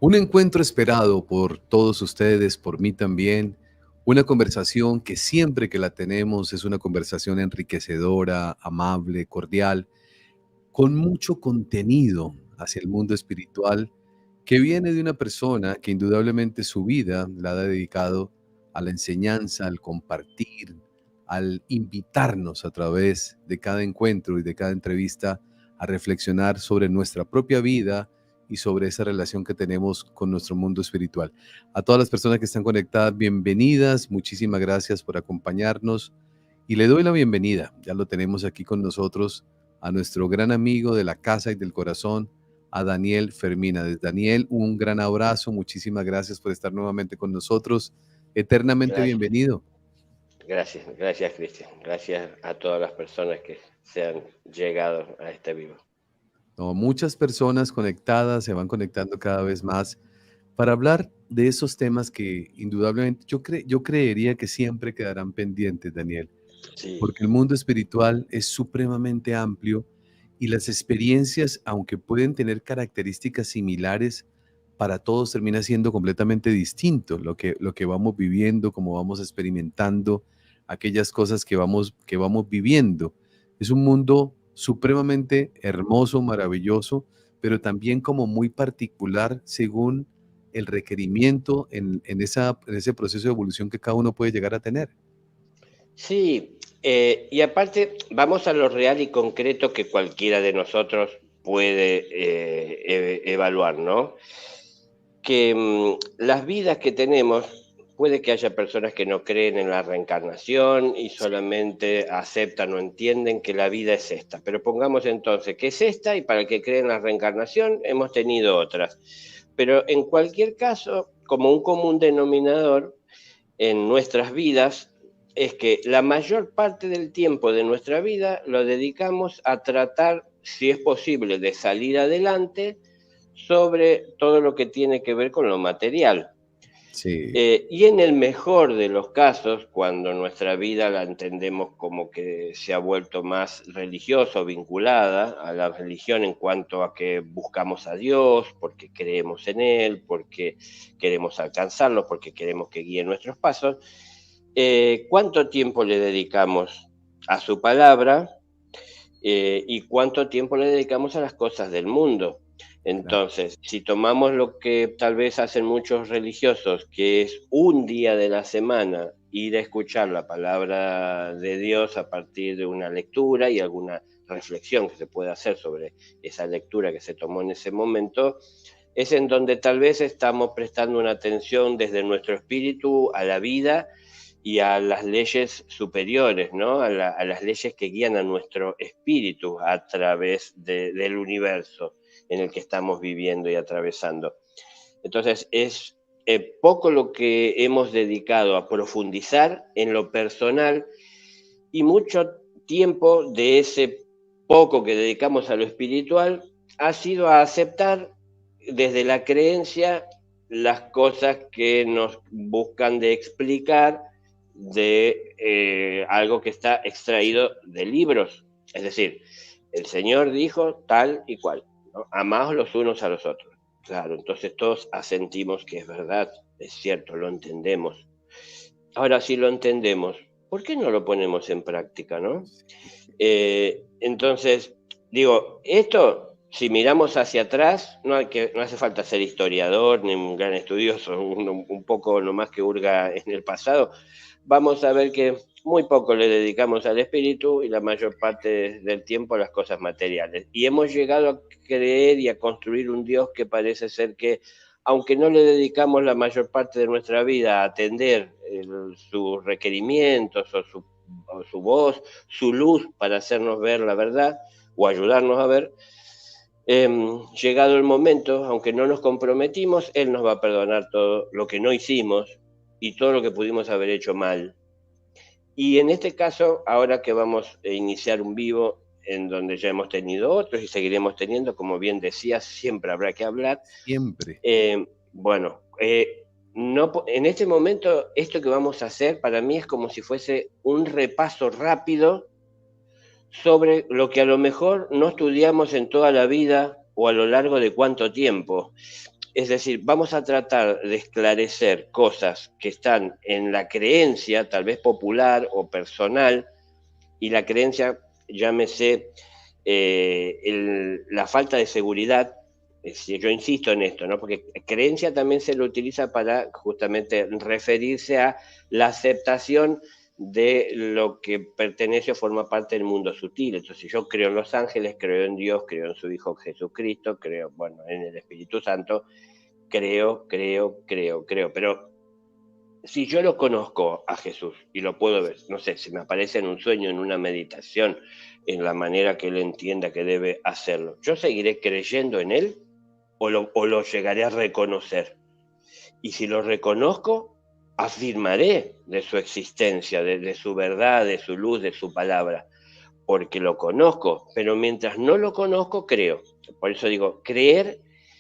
Un encuentro esperado por todos ustedes, por mí también. Una conversación que siempre que la tenemos es una conversación enriquecedora, amable, cordial, con mucho contenido hacia el mundo espiritual, que viene de una persona que indudablemente su vida la ha dedicado a la enseñanza, al compartir, al invitarnos a través de cada encuentro y de cada entrevista a reflexionar sobre nuestra propia vida y sobre esa relación que tenemos con nuestro mundo espiritual. A todas las personas que están conectadas, bienvenidas, muchísimas gracias por acompañarnos y le doy la bienvenida, ya lo tenemos aquí con nosotros, a nuestro gran amigo de la casa y del corazón, a Daniel Fermínez. Daniel, un gran abrazo, muchísimas gracias por estar nuevamente con nosotros. Eternamente Gracias, bienvenido. gracias Cristian. Gracias a todas las personas que se han llegado a este vivo. No, muchas personas conectadas se van conectando cada vez más para hablar de esos temas que indudablemente yo creería que siempre quedarán pendientes, Daniel, Sí, porque el mundo espiritual es supremamente amplio y las experiencias, aunque pueden tener características similares, para todos termina siendo completamente distinto lo que vamos viviendo, cómo vamos experimentando aquellas cosas que vamos viviendo. Es un mundo supremamente hermoso, maravilloso, pero también como muy particular según el requerimiento en ese proceso de evolución que cada uno puede llegar a tener. sí, y aparte vamos a lo real y concreto que cualquiera de nosotros puede evaluar, ¿no? Que las vidas que tenemos, puede que haya personas que no creen en la reencarnación y Sí, solamente aceptan o entienden que la vida es esta. Pero pongamos entonces que es esta y para el que cree en la reencarnación hemos tenido otras. Pero en cualquier caso, como un común denominador en nuestras vidas, es que la mayor parte del tiempo de nuestra vida lo dedicamos a tratar, si es posible, de salir adelante sobre todo lo que tiene que ver con lo material. sí, Y en el mejor de los casos, cuando nuestra vida la entendemos como que se ha vuelto más religiosa o vinculada a la religión en cuanto a que buscamos a Dios, porque creemos en Él, porque queremos alcanzarlo, porque queremos que guíe nuestros pasos, ¿cuánto tiempo le dedicamos a su palabra y cuánto tiempo le dedicamos a las cosas del mundo? claro. Entonces, si tomamos lo que tal vez hacen muchos religiosos, que es un día de la semana ir a escuchar la palabra de Dios a partir de una lectura y alguna reflexión que se pueda hacer sobre esa lectura que se tomó en ese momento, es en donde tal vez estamos prestando una atención desde nuestro espíritu a la vida y a las leyes superiores, ¿no? A las leyes que guían a nuestro espíritu a través del universo en el que estamos viviendo y atravesando. Entonces, es poco lo que hemos dedicado a profundizar en lo personal y mucho tiempo de ese poco que dedicamos a lo espiritual ha sido a aceptar desde la creencia las cosas que nos buscan de explicar de algo que está extraído de libros. Es decir, el Señor dijo tal y cual, ¿no? Amaos los unos a los otros. Claro, entonces todos asentimos que es verdad, es cierto, lo entendemos. Ahora, si lo entendemos, ¿por qué no lo ponemos en práctica, no? Entonces, digo, esto, si miramos hacia atrás, no hace falta ser historiador ni un gran estudioso, un poco nomás que hurga en el pasado, vamos a ver que muy poco le dedicamos al espíritu y la mayor parte del tiempo a las cosas materiales. Y hemos llegado a creer y a construir un Dios que parece ser que, aunque no le dedicamos la mayor parte de nuestra vida a atender sus requerimientos o su voz, su luz para hacernos ver la verdad o ayudarnos a ver, llegado el momento, aunque no nos comprometimos, Él nos va a perdonar todo lo que no hicimos y todo lo que pudimos haber hecho mal. Y en este caso, ahora que vamos a iniciar un vivo en donde ya hemos tenido otros y seguiremos teniendo, como bien decías, siempre habrá que hablar. Siempre. Bueno, no, en este momento esto que vamos a hacer para mí es como si fuese un repaso rápido sobre lo que a lo mejor no estudiamos en toda la vida o a lo largo de cuánto tiempo. Es decir, vamos a tratar de esclarecer cosas que están en la creencia, tal vez popular o personal, y la creencia, llámese la falta de seguridad. Es decir, yo insisto en esto, ¿no? Porque creencia también se lo utiliza para justamente referirse a la aceptación de lo que pertenece o forma parte del mundo sutil. Entonces yo creo en los ángeles, creo en Dios, creo en su Hijo Jesucristo, creo, bueno, en el Espíritu Santo, creo. Pero si yo lo conozco a Jesús y lo puedo ver, no sé, si me aparece en un sueño, en una meditación, en la manera que él entienda que debe hacerlo, ¿yo seguiré creyendo en él o lo llegaré a reconocer? Y si lo reconozco, afirmaré de su existencia, de su verdad, de su luz, de su palabra, porque lo conozco, pero mientras no lo conozco, creo. Por eso digo, creer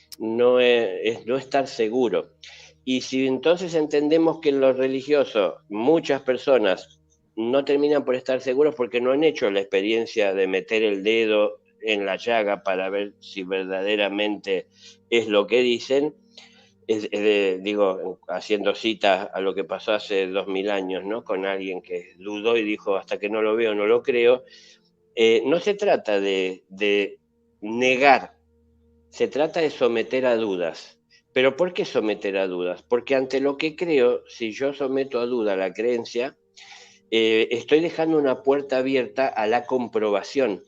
es no estar seguro. Y si entonces entendemos que en lo religioso muchas personas no terminan por estar seguros porque no han hecho la experiencia de meter el dedo en la llaga para ver si verdaderamente es lo que dicen, digo, haciendo cita a lo que pasó hace 2000 años, ¿no? Con alguien que dudó y dijo, hasta que no lo veo, no lo creo. No se trata de negar, se trata de someter a dudas. ¿Pero por qué someter a dudas? Porque ante lo que creo, si yo someto a duda la creencia, estoy dejando una puerta abierta a la comprobación.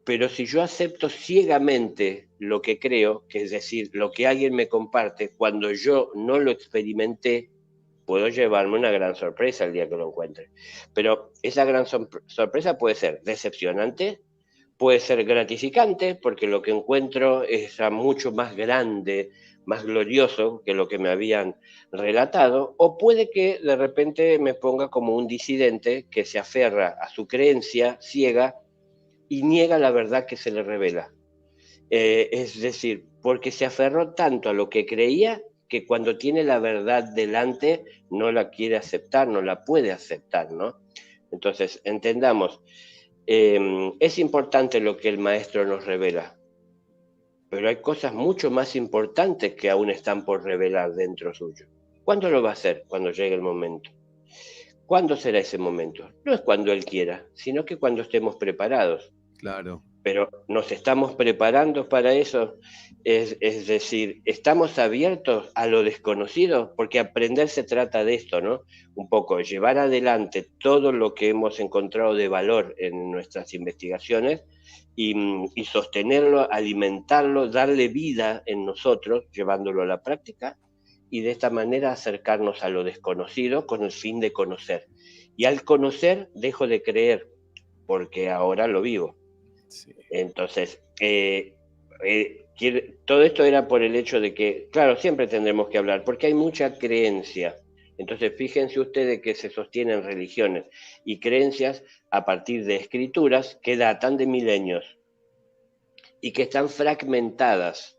Pero si yo acepto ciegamente lo que creo, que es decir, lo que alguien me comparte, cuando yo no lo experimenté, puedo llevarme una gran sorpresa el día que lo encuentre. Pero esa gran sorpresa puede ser decepcionante, puede ser gratificante, porque lo que encuentro es mucho más grande, más glorioso que lo que me habían relatado, o puede que de repente me ponga como un disidente que se aferra a su creencia ciega y niega la verdad que se le revela. Es decir, porque se aferró tanto a lo que creía que cuando tiene la verdad delante no la quiere aceptar, no la puede aceptar, ¿no? Entonces, entendamos, es importante lo que el maestro nos revela, pero hay cosas mucho más importantes que aún están por revelar dentro suyo. ¿Cuándo lo va a hacer? Cuando llegue el momento. ¿Cuándo será ese momento? No es cuando él quiera, sino que cuando estemos preparados. Claro. Pero nos estamos preparando para eso, es decir, estamos abiertos a lo desconocido, porque aprender se trata de esto, ¿no? Un poco llevar adelante todo lo que hemos encontrado de valor en nuestras investigaciones y sostenerlo, alimentarlo, darle vida en nosotros, llevándolo a la práctica y de esta manera acercarnos a lo desconocido con el fin de conocer. Y al conocer dejo de creer, porque ahora lo vivo. Sí. Entonces, todo esto era por el hecho de que, claro, siempre tendremos que hablar, porque hay mucha creencia. Entonces, fíjense ustedes que se sostienen religiones y creencias a partir de escrituras que datan de milenios y que están fragmentadas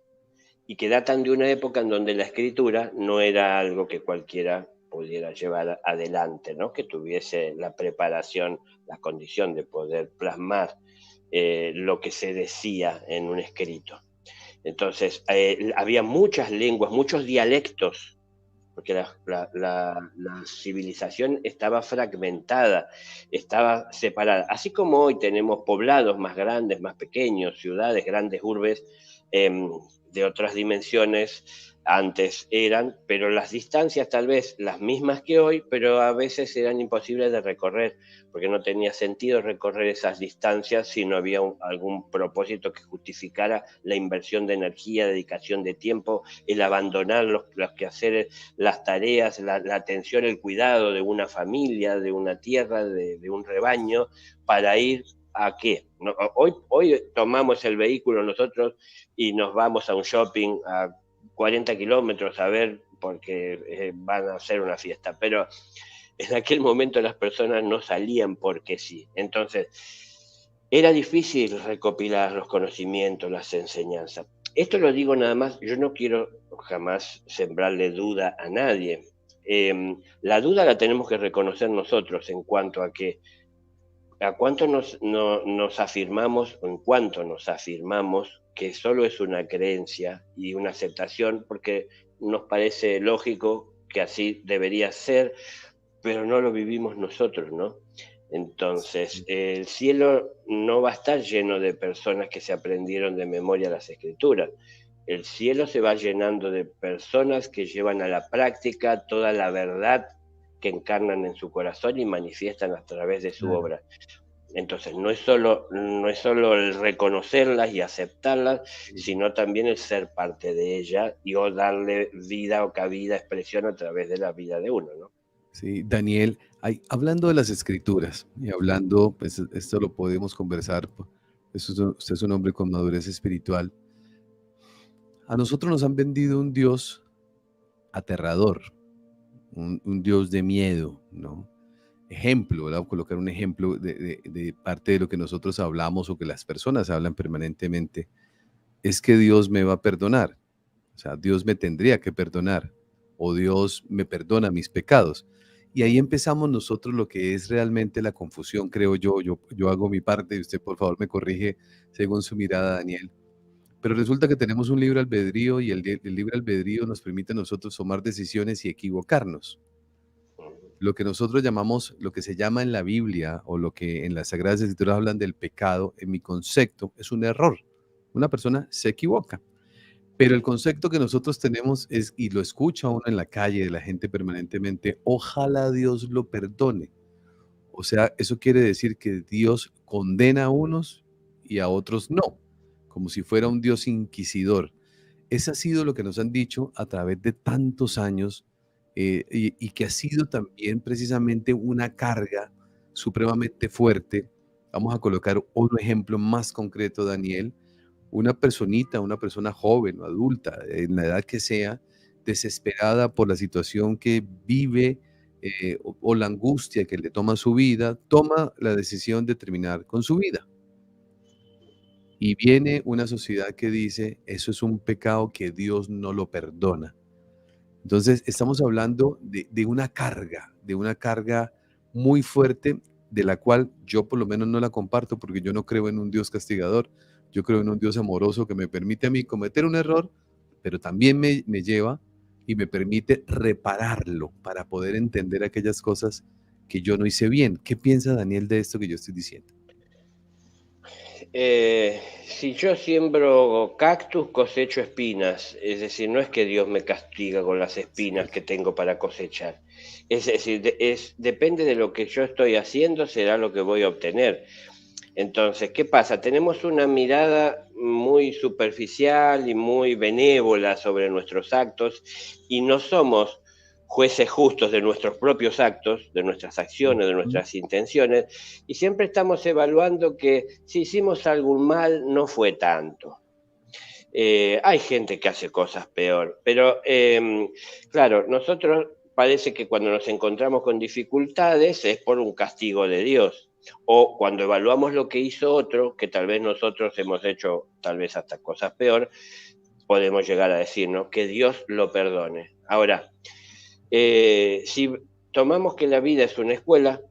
y que datan de una época en donde la escritura no era algo que cualquiera pudiera llevar adelante, ¿no? Que tuviese la preparación, la condición de poder plasmar lo que se decía en un escrito. Entonces, había muchas lenguas, muchos dialectos, porque la civilización estaba fragmentada, estaba separada. Así como hoy tenemos poblados más grandes, más pequeños, ciudades, grandes urbes de otras dimensiones, antes eran, pero las distancias tal vez las mismas que hoy, pero a veces eran imposibles de recorrer, porque no tenía sentido recorrer esas distancias si no había algún propósito que justificara la inversión de energía, dedicación de tiempo, el abandonar los quehaceres, las tareas, la atención, el cuidado de una familia, de una tierra, de un rebaño, para ir a qué. No, hoy tomamos el vehículo nosotros y nos vamos a un shopping a 40 kilómetros a ver porque van a hacer una fiesta, pero en aquel momento las personas no salían porque sí. Entonces, era difícil recopilar los conocimientos, las enseñanzas. Esto lo digo nada más, yo no quiero jamás sembrarle duda a nadie. La duda la tenemos que reconocer nosotros en cuanto a que a cuánto nos afirmamos, o en cuanto nos afirmamos que solo es una creencia y una aceptación, porque nos parece lógico que así debería ser, pero no lo vivimos nosotros, ¿no? Entonces, Sí. el cielo no va a estar lleno de personas que se aprendieron de memoria las escrituras. El cielo se va llenando de personas que llevan a la práctica toda la verdad que encarnan en su corazón y manifiestan a través de su Claro. obra. Entonces, no es solo el reconocerlas y aceptarlas, Sí. sino también el ser parte de ella y o darle vida o cabida, expresión a través de la vida de uno, ¿no? Sí, Daniel, hablando de las escrituras y hablando, pues esto lo podemos conversar, usted es un hombre con madurez espiritual. A nosotros nos han vendido un Dios aterrador, un Dios de miedo, ¿no? Ejemplo, ¿verdad? Voy a colocar un ejemplo de parte de lo que nosotros hablamos o que las personas hablan permanentemente, es que Dios me va a perdonar, o sea, Dios me tendría que perdonar, o Dios me perdona mis pecados. Y ahí empezamos nosotros lo que es realmente la confusión, creo yo hago mi parte y usted por favor me corrige según su mirada, Daniel. Pero resulta que tenemos un libre albedrío y el libre albedrío nos permite a nosotros tomar decisiones y equivocarnos. Ujú. Lo que nosotros llamamos, lo que se llama en la Biblia o lo que en las Sagradas Escrituras hablan del pecado, en mi concepto, es un error. Una persona se equivoca. Pero el concepto que nosotros tenemos es, y lo escucha uno en la calle de la gente permanentemente, ojalá Dios lo perdone. O sea, eso quiere decir que Dios condena a unos y a otros no, como si fuera un Dios inquisidor. Ese ha sido lo que nos han dicho a través de tantos años y que ha sido también precisamente una carga supremamente fuerte. Vamos a colocar otro ejemplo más concreto, Daniel. Una personita, una persona joven o adulta, en la edad que sea, desesperada por la situación que vive o la angustia que le toma su vida, toma la decisión de terminar con su vida. Y viene una sociedad que dice, eso es un pecado que Dios no lo perdona. Entonces, estamos hablando de una carga muy fuerte, de la cual yo por lo menos no la comparto, porque yo no creo en un Dios castigador, yo creo en un Dios amoroso que me permite a mí cometer un error, pero también me lleva y me permite repararlo para poder entender aquellas cosas que yo no hice bien. ¿Qué piensa Daniel de esto que yo estoy diciendo? Si yo siembro cactus, cosecho espinas. Es decir, no es que Dios me castiga con las espinas Sí, que tengo para cosechar. Es decir, depende de lo que yo estoy haciendo, será lo que voy a obtener. Entonces, ¿qué pasa? Tenemos una mirada muy superficial y muy benévola sobre nuestros actos y no somos jueces justos de nuestros propios actos, de nuestras acciones, de ujú, nuestras intenciones, y siempre estamos evaluando que si hicimos algún mal no fue tanto. Hay gente que hace cosas peor, pero claro, nosotros parece que cuando nos encontramos con dificultades es por un castigo de Dios. O cuando evaluamos lo que hizo otro, que tal vez nosotros hemos hecho tal vez hasta cosas peor, podemos llegar a decir, ¿no? Que Dios lo perdone. Ahora, si tomamos que la vida es una escuela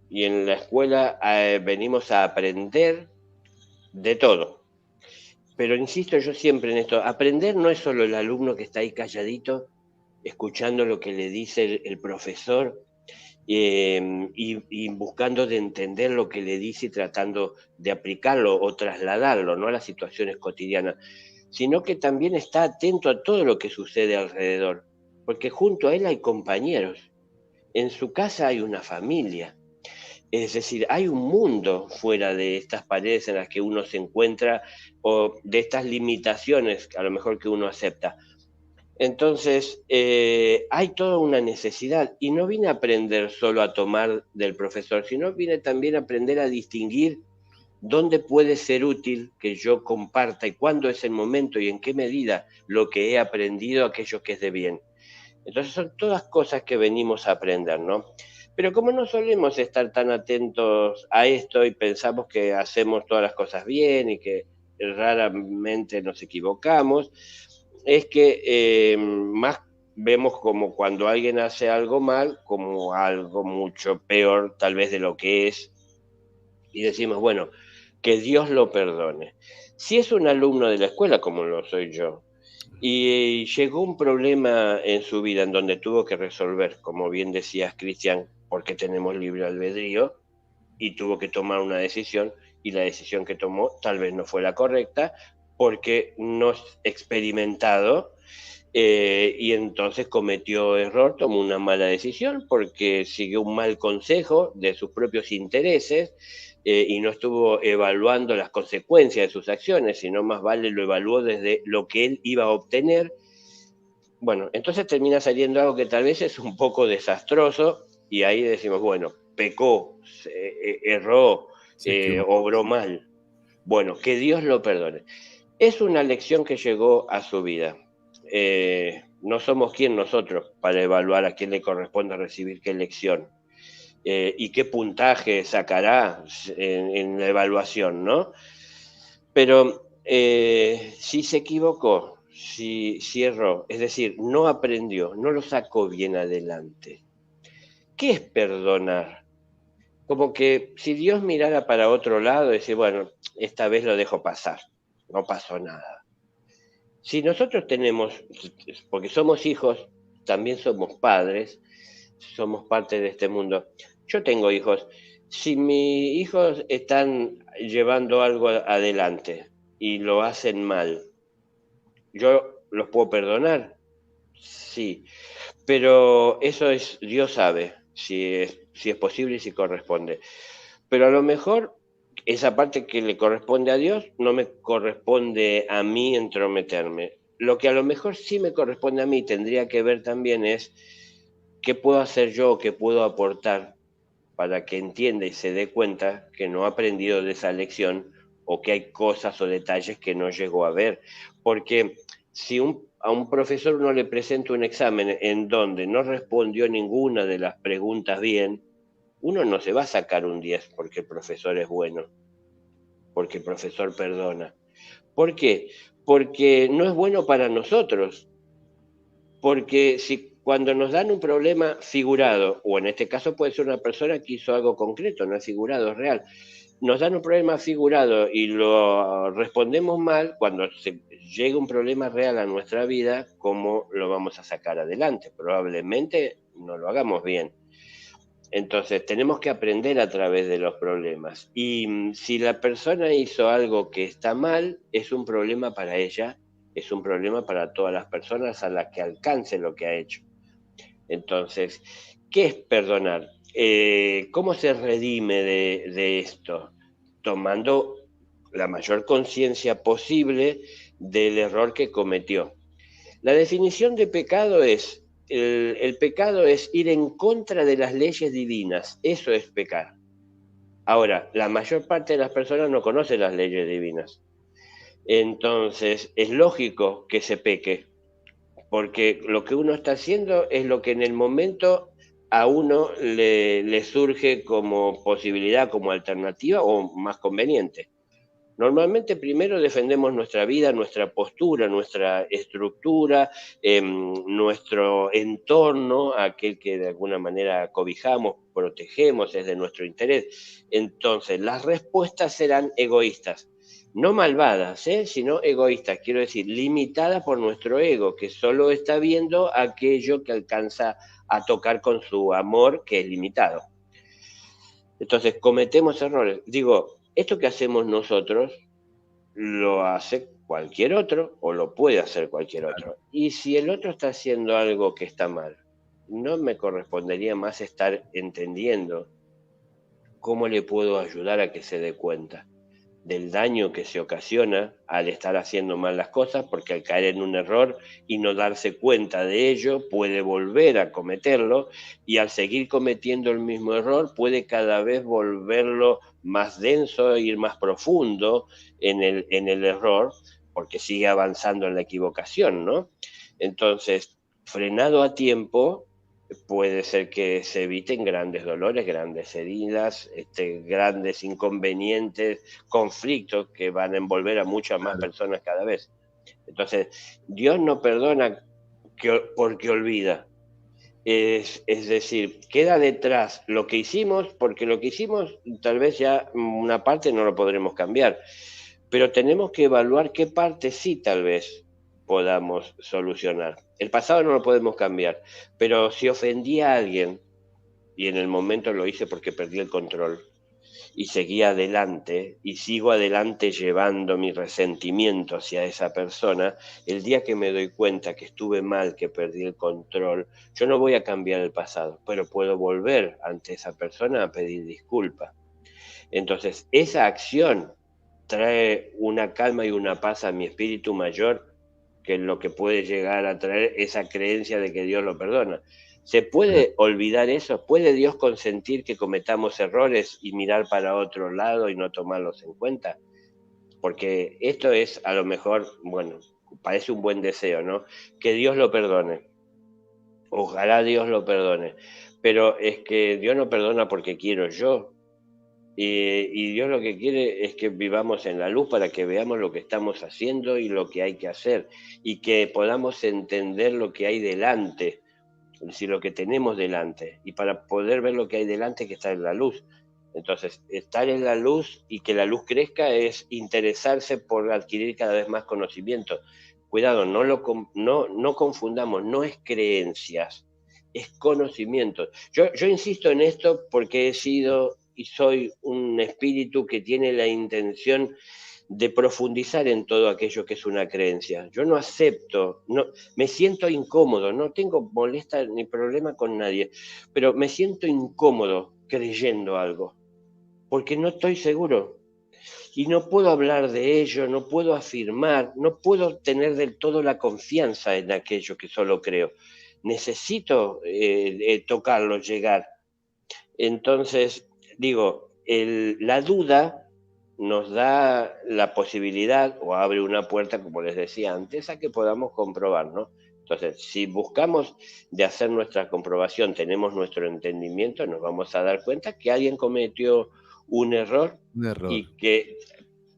y en la escuela venimos a aprender de todo, pero insisto yo siempre en esto, aprender no es solo el alumno que está ahí calladito, escuchando lo que le dice el profesor y buscando de entender lo que le dice y tratando de aplicarlo o trasladarlo, ¿no? A las situaciones cotidianas, sino que también está atento a todo lo que sucede alrededor, porque junto a él hay compañeros, en su casa hay una familia. Es decir, hay un mundo fuera de estas paredes en las que uno se encuentra o de estas limitaciones a lo mejor que uno acepta. Entonces, hay toda una necesidad y no vine a aprender solo a tomar del profesor, sino vine también a aprender a distinguir dónde puede ser útil que yo comparta y cuándo es el momento y en qué medida lo que he aprendido aquello que es de bien. Entonces son todas cosas que venimos a aprender, ¿no? Pero como no solemos estar tan atentos a esto y pensamos que hacemos todas las cosas bien y que raramente nos equivocamos, es que más vemos como cuando alguien hace algo mal, como algo mucho peor tal vez de lo que es, y decimos, bueno, que Dios lo perdone. Si es un alumno de la escuela, como lo soy yo, y llegó un problema en su vida en donde tuvo que resolver, como bien decías, Cristian, porque tenemos libre albedrío, y tuvo que tomar una decisión, y la decisión que tomó tal vez no fue la correcta, porque no es experimentado, y entonces cometió error, tomó una mala decisión porque siguió un mal consejo de sus propios intereses, y no estuvo evaluando las consecuencias de sus acciones, sino más vale lo evaluó desde lo que él iba a obtener. Bueno, entonces termina saliendo algo que tal vez es un poco desastroso y ahí decimos, bueno, pecó, erró, Se equivocó. obró mal. Bueno, que Dios lo perdone. Es una lección que llegó a su vida. No somos quien nosotros para evaluar a quién le corresponde recibir qué lección, y qué puntaje sacará en la evaluación, ¿no? Pero si se equivocó, si erró, es decir, no aprendió, no lo sacó bien adelante, ¿qué es perdonar? Como que si Dios mirara para otro lado y decir, bueno, esta vez lo dejo pasar, no pasó nada. Si nosotros tenemos, porque somos hijos, también somos padres, somos parte de este mundo. Yo tengo hijos. Si mis hijos están llevando algo adelante y lo hacen mal, ¿yo los puedo perdonar? Sí, pero eso es, Dios sabe si es posible y si corresponde. Pero a lo mejor esa parte que le corresponde a Dios no me corresponde a mí entrometerme. Lo que a lo mejor sí me corresponde a mí, tendría que ver también es qué puedo hacer yo, qué puedo aportar para que entienda y se dé cuenta que no ha aprendido de esa lección o que hay cosas o detalles que no llegó a ver. Porque si a un profesor uno le presenta un examen en donde no respondió ninguna de las preguntas bien, uno no se va a sacar un 10 porque el profesor es bueno, porque el profesor perdona. ¿Por qué? Porque no es bueno para nosotros, porque si cuando nos dan un problema figurado, o en este caso puede ser una persona que hizo algo concreto, no es figurado, es real, nos dan un problema figurado y lo respondemos mal, cuando llega un problema real a nuestra vida, ¿cómo lo vamos a sacar adelante? Probablemente no lo hagamos bien. Entonces, tenemos que aprender a través de los problemas. Y si la persona hizo algo que está mal, es un problema para ella, es un problema para todas las personas a las que alcance lo que ha hecho. Entonces, ¿qué es perdonar? ¿Cómo se redime de esto? Tomando la mayor conciencia posible del error que cometió. La definición de pecado es, el pecado es ir en contra de las leyes divinas, eso es pecar. Ahora, la mayor parte de las personas no conoce las leyes divinas, entonces es lógico que se peque, porque lo que uno está haciendo es lo que en el momento a uno le surge como posibilidad, como alternativa o más conveniente. Normalmente primero defendemos nuestra vida, nuestra postura, nuestra estructura, nuestro entorno, aquel que de alguna manera cobijamos, protegemos, es de nuestro interés. Entonces, las respuestas serán egoístas, no malvadas, sino egoístas, quiero decir, limitadas por nuestro ego, que solo está viendo aquello que alcanza a tocar con su amor, que es limitado. Entonces, cometemos errores. Digo, esto que hacemos nosotros lo hace cualquier otro o lo puede hacer cualquier otro. Y si el otro está haciendo algo que está mal, no me correspondería más estar entendiendo cómo le puedo ayudar a que se dé cuenta del daño que se ocasiona al estar haciendo mal las cosas, porque al caer en un error y no darse cuenta de ello, puede volver a cometerlo y al seguir cometiendo el mismo error puede cada vez volverlo más denso, ir más profundo en el error, porque sigue avanzando en la equivocación, ¿no? Entonces, frenado a tiempo, puede ser que se eviten grandes dolores, grandes heridas, grandes inconvenientes, conflictos que van a envolver a muchas más Claro, personas cada vez. Entonces, Dios no perdona porque olvida. Es decir, queda detrás lo que hicimos, porque lo que hicimos tal vez ya una parte no lo podremos cambiar, pero tenemos que evaluar qué parte sí tal vez podamos solucionar. El pasado no lo podemos cambiar, pero si ofendí a alguien y en el momento lo hice porque perdí el control y seguí adelante y sigo adelante llevando mi resentimiento hacia esa persona, el día que me doy cuenta que estuve mal, que perdí el control, yo no voy a cambiar el pasado, pero puedo volver ante esa persona a pedir disculpas. Entonces, esa acción trae una calma y una paz a mi espíritu mayor que lo que puede llegar a traer esa creencia de que Dios lo perdona. ¿Se Claro. puede olvidar eso? ¿Puede Dios consentir que cometamos errores y mirar para otro lado y no tomarlos en cuenta? Porque esto es a lo mejor, bueno, parece un buen deseo, ¿no? Que Dios lo perdone. Ojalá Dios lo perdone. Pero es que Dios no perdona porque quiero yo, y Dios lo que quiere es que vivamos en la luz para que veamos lo que estamos haciendo y lo que hay que hacer y que podamos entender lo que hay delante, es decir, lo que tenemos delante. Y para poder ver lo que hay delante hay que estar en la luz. Entonces, estar en la luz y que la luz crezca es interesarse por adquirir cada vez más conocimiento. Cuidado, no confundamos, no es creencias, es conocimiento. Yo insisto en esto porque he sido y soy un espíritu que tiene la intención de profundizar en todo aquello que es una creencia. Yo no acepto, no, me siento incómodo, no tengo molesta ni problema con nadie, pero me siento incómodo creyendo algo, porque no estoy seguro y no puedo hablar de ello, no puedo afirmar, no puedo tener del todo la confianza en aquello que solo creo. Necesito tocarlo, llegar. Entonces, digo, la duda nos da la posibilidad o abre una puerta, como les decía antes, a que podamos comprobar, ¿no? Entonces, si buscamos de hacer nuestra comprobación, tenemos nuestro entendimiento, nos vamos a dar cuenta que alguien cometió un error Un error. y que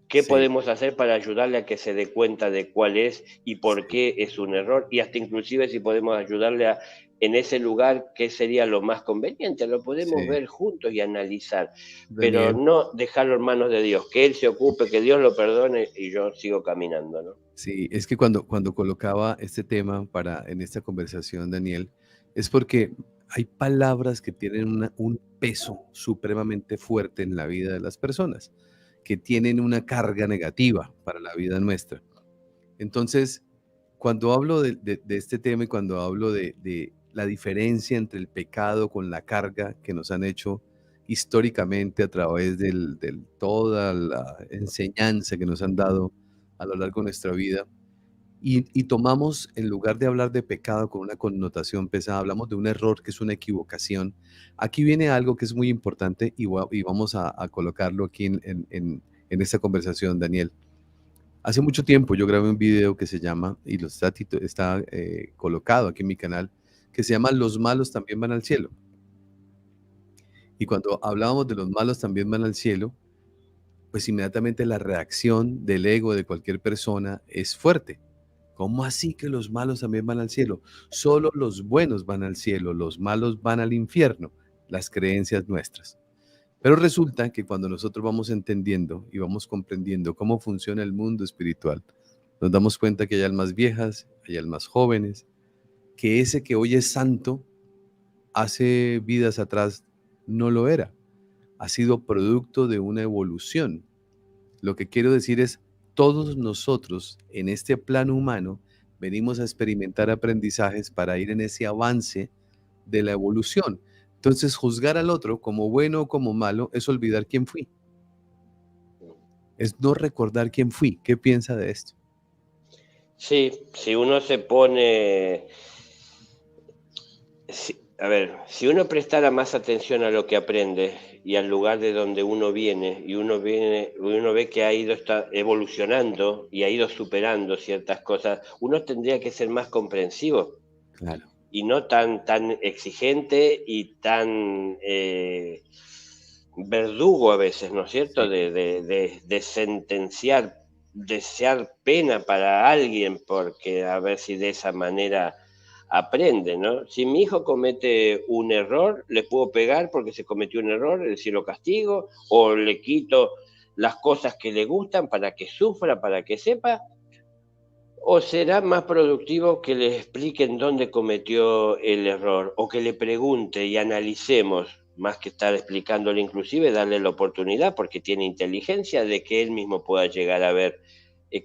qué Sí, podemos hacer para ayudarle a que se dé cuenta de cuál es y por sí, qué es un error, y hasta inclusive si podemos ayudarle a, en ese lugar, qué sería lo más conveniente, lo podemos sí. ver juntos y analizar, pero Daniel, no dejarlo en manos de Dios, que Él se ocupe, que Dios lo perdone y yo sigo caminando, ¿no? sí, es que cuando colocaba este tema para en esta conversación, Daniel, es porque hay palabras que tienen un peso supremamente fuerte en la vida de las personas, que tienen una carga negativa para la vida nuestra. Entonces, cuando hablo de este tema y cuando hablo de la diferencia entre el pecado con la carga que nos han hecho históricamente a través de toda la enseñanza que nos han dado a lo largo de nuestra vida, y tomamos, en lugar de hablar de pecado con una connotación pesada, hablamos de un error que es una equivocación. Aquí viene algo que es muy importante y vamos a colocarlo aquí en esta conversación, Daniel. Hace mucho tiempo yo grabé un video que se llama, y lo está colocado aquí en mi canal, que se llama Los malos también van al cielo. Y cuando hablábamos de los malos también van al cielo, pues inmediatamente la reacción del ego de cualquier persona es fuerte. ¿Cómo así que los malos también van al cielo? Solo los buenos van al cielo, los malos van al infierno, las creencias nuestras. Pero resulta que cuando nosotros vamos entendiendo y vamos comprendiendo cómo funciona el mundo espiritual, nos damos cuenta que hay almas viejas, hay almas jóvenes, que ese que hoy es santo, hace vidas atrás no lo era. Ha sido producto de una evolución. Lo que quiero decir es, todos nosotros en este plano humano venimos a experimentar aprendizajes para ir en ese avance de la evolución. Entonces, juzgar al otro como bueno o como malo es olvidar quién fui, es no recordar quién fui. ¿Qué piensa de esto? Sí, si uno se pone, a ver, si uno prestara más atención a lo que aprende y al lugar de donde uno viene, uno ve que ha ido está evolucionando y ha ido superando ciertas cosas, uno tendría que ser más comprensivo Claro, y no tan exigente y tan verdugo a veces, ¿no es cierto? sí, De sentenciar, desear pena para alguien, porque a ver si de esa manera aprende, ¿no? Si mi hijo comete un error, le puedo pegar porque se cometió un error, es decir, lo castigo, o le quito. las cosas que le gustan para que sufra, para que sepa? ¿O será más productivo que le expliquen dónde cometió el error o que le pregunte y analicemos, más que estar explicándole, inclusive darle la oportunidad, porque tiene inteligencia, de que él mismo pueda llegar a ver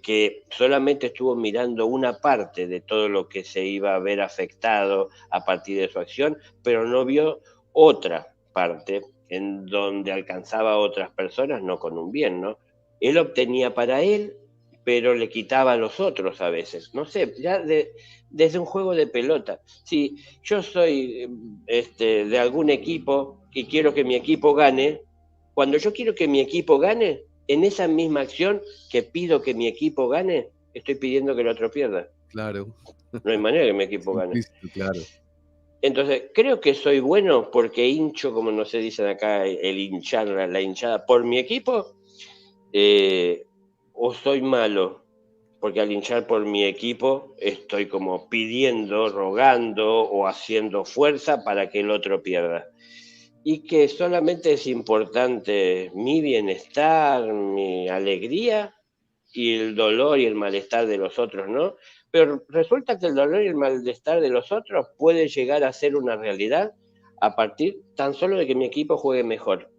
que solamente estuvo mirando una parte de todo lo que se iba a ver afectado a partir de su acción, pero no vio otra parte en donde alcanzaba a otras personas, no con un bien, ¿no? Él obtenía para él, pero le quitaba a los otros a veces. No sé, desde un juego de pelota. Si yo soy de algún equipo y quiero que mi equipo gane, cuando yo quiero que mi equipo gane, en esa misma acción que pido que mi equipo gane, estoy pidiendo que el otro pierda. Claro. No hay manera que mi equipo Es gane. implícito, claro. Entonces, creo que soy bueno porque hincho, como no se dicen acá, el hinchar, la hinchada por mi equipo, eh, o soy malo porque al hinchar por mi equipo estoy como pidiendo, rogando o haciendo fuerza para que el otro pierda. Y que solamente es importante mi bienestar, mi alegría y el dolor y el malestar de los otros, ¿no? Pero resulta que el dolor y el malestar de los otros puede llegar a ser una realidad a partir tan solo de que mi equipo juegue mejor.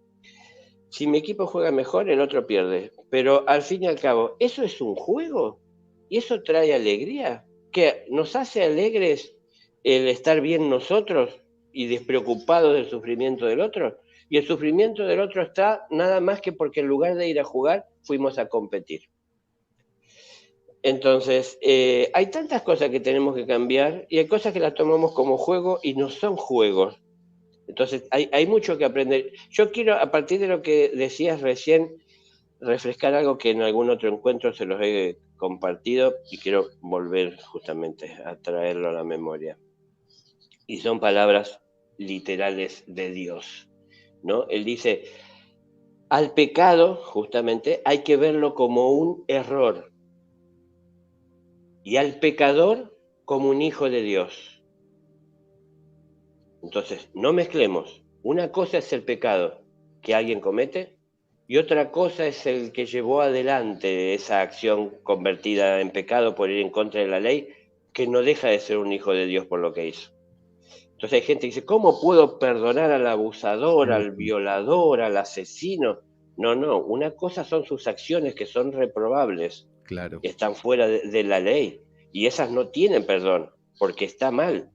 Si mi equipo juega mejor, el otro pierde. Pero al fin y al cabo, ¿eso es un juego? ¿Y eso trae alegría? ¿Que nos hace alegres el estar bien nosotros y despreocupados del sufrimiento del otro? Y el sufrimiento del otro está nada más que porque en lugar de ir a jugar, fuimos a competir. Entonces, hay tantas cosas que tenemos que cambiar y hay cosas que las tomamos como juego y no son juegos. Entonces, hay mucho que aprender. Yo quiero, a partir de lo que decías recién, refrescar algo que en algún otro encuentro se los he compartido y quiero volver justamente a traerlo a la memoria. Y son palabras literales de Dios, ¿no? Él dice, al pecado, justamente, hay que verlo como un error y al pecador como un hijo de Dios. Entonces, no mezclemos. Una cosa es el pecado que alguien comete y otra cosa es el que llevó adelante esa acción convertida en pecado por ir en contra de la ley, que no deja de ser un hijo de Dios por lo que hizo. Entonces hay gente que dice, ¿cómo puedo perdonar al abusador, al Cierto, violador, al asesino? No, no, una cosa son sus acciones que son reprobables, claro. que están fuera de la ley, y esas no tienen perdón, porque está mal.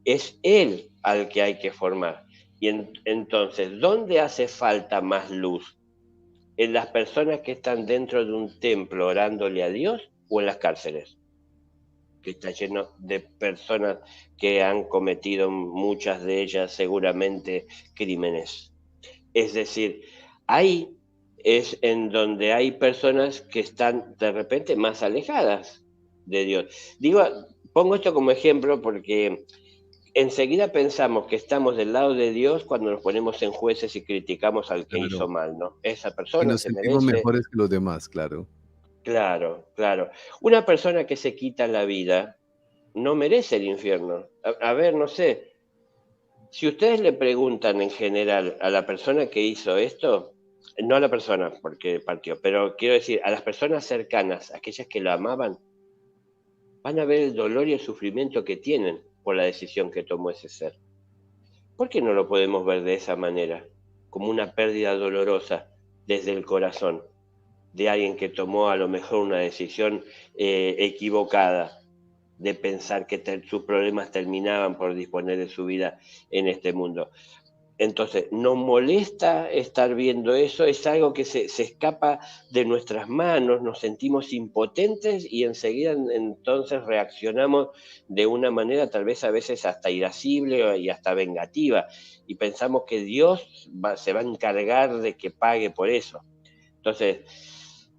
Es él al que hay que formar. Y entonces, ¿dónde hace falta más luz? ¿En las personas que están dentro de un templo orándole a Dios o en las cárceles? Que está lleno de personas que han cometido, muchas de ellas seguramente, crímenes. Es decir, ahí es en donde hay personas que están de repente más alejadas de Dios. Digo, pongo esto como ejemplo porque enseguida pensamos que estamos del lado de Dios cuando nos ponemos en jueces y criticamos al que hizo Claro. mal, ¿no? Esa Y persona nos se sentimos merece. mejores que los demás, claro. Claro, claro. Una persona que se quita la vida no merece el infierno. A ver, no sé, si ustedes le preguntan en general a la persona que hizo esto, no a la persona porque partió, pero quiero decir, a las personas cercanas, aquellas que lo amaban, van a ver el dolor y el sufrimiento que tienen por la decisión que tomó ese ser. ¿Por qué no lo podemos ver de esa manera? Como una pérdida dolorosa desde el corazón de alguien que tomó a lo mejor una decisión equivocada de pensar que sus problemas terminaban por disponer de su vida en este mundo. Entonces, nos molesta estar viendo eso, es algo que se escapa de nuestras manos, nos sentimos impotentes y enseguida entonces reaccionamos de una manera tal vez a veces hasta irascible y hasta vengativa y pensamos que Dios se va a encargar de que pague por eso. Entonces,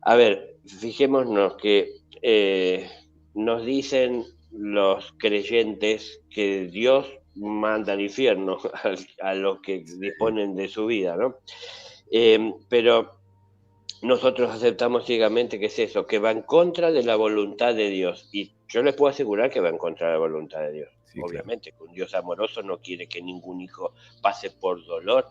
a ver, fijémonos que nos dicen los creyentes que Dios manda al infierno a los que Sí, disponen de su vida, ¿no? Pero nosotros aceptamos ciegamente que es eso, que va en contra de la voluntad de Dios. Y yo les puedo asegurar que va en contra de la voluntad de Dios. sí, claro. Obviamente, que un Dios amoroso no quiere que ningún hijo pase por dolor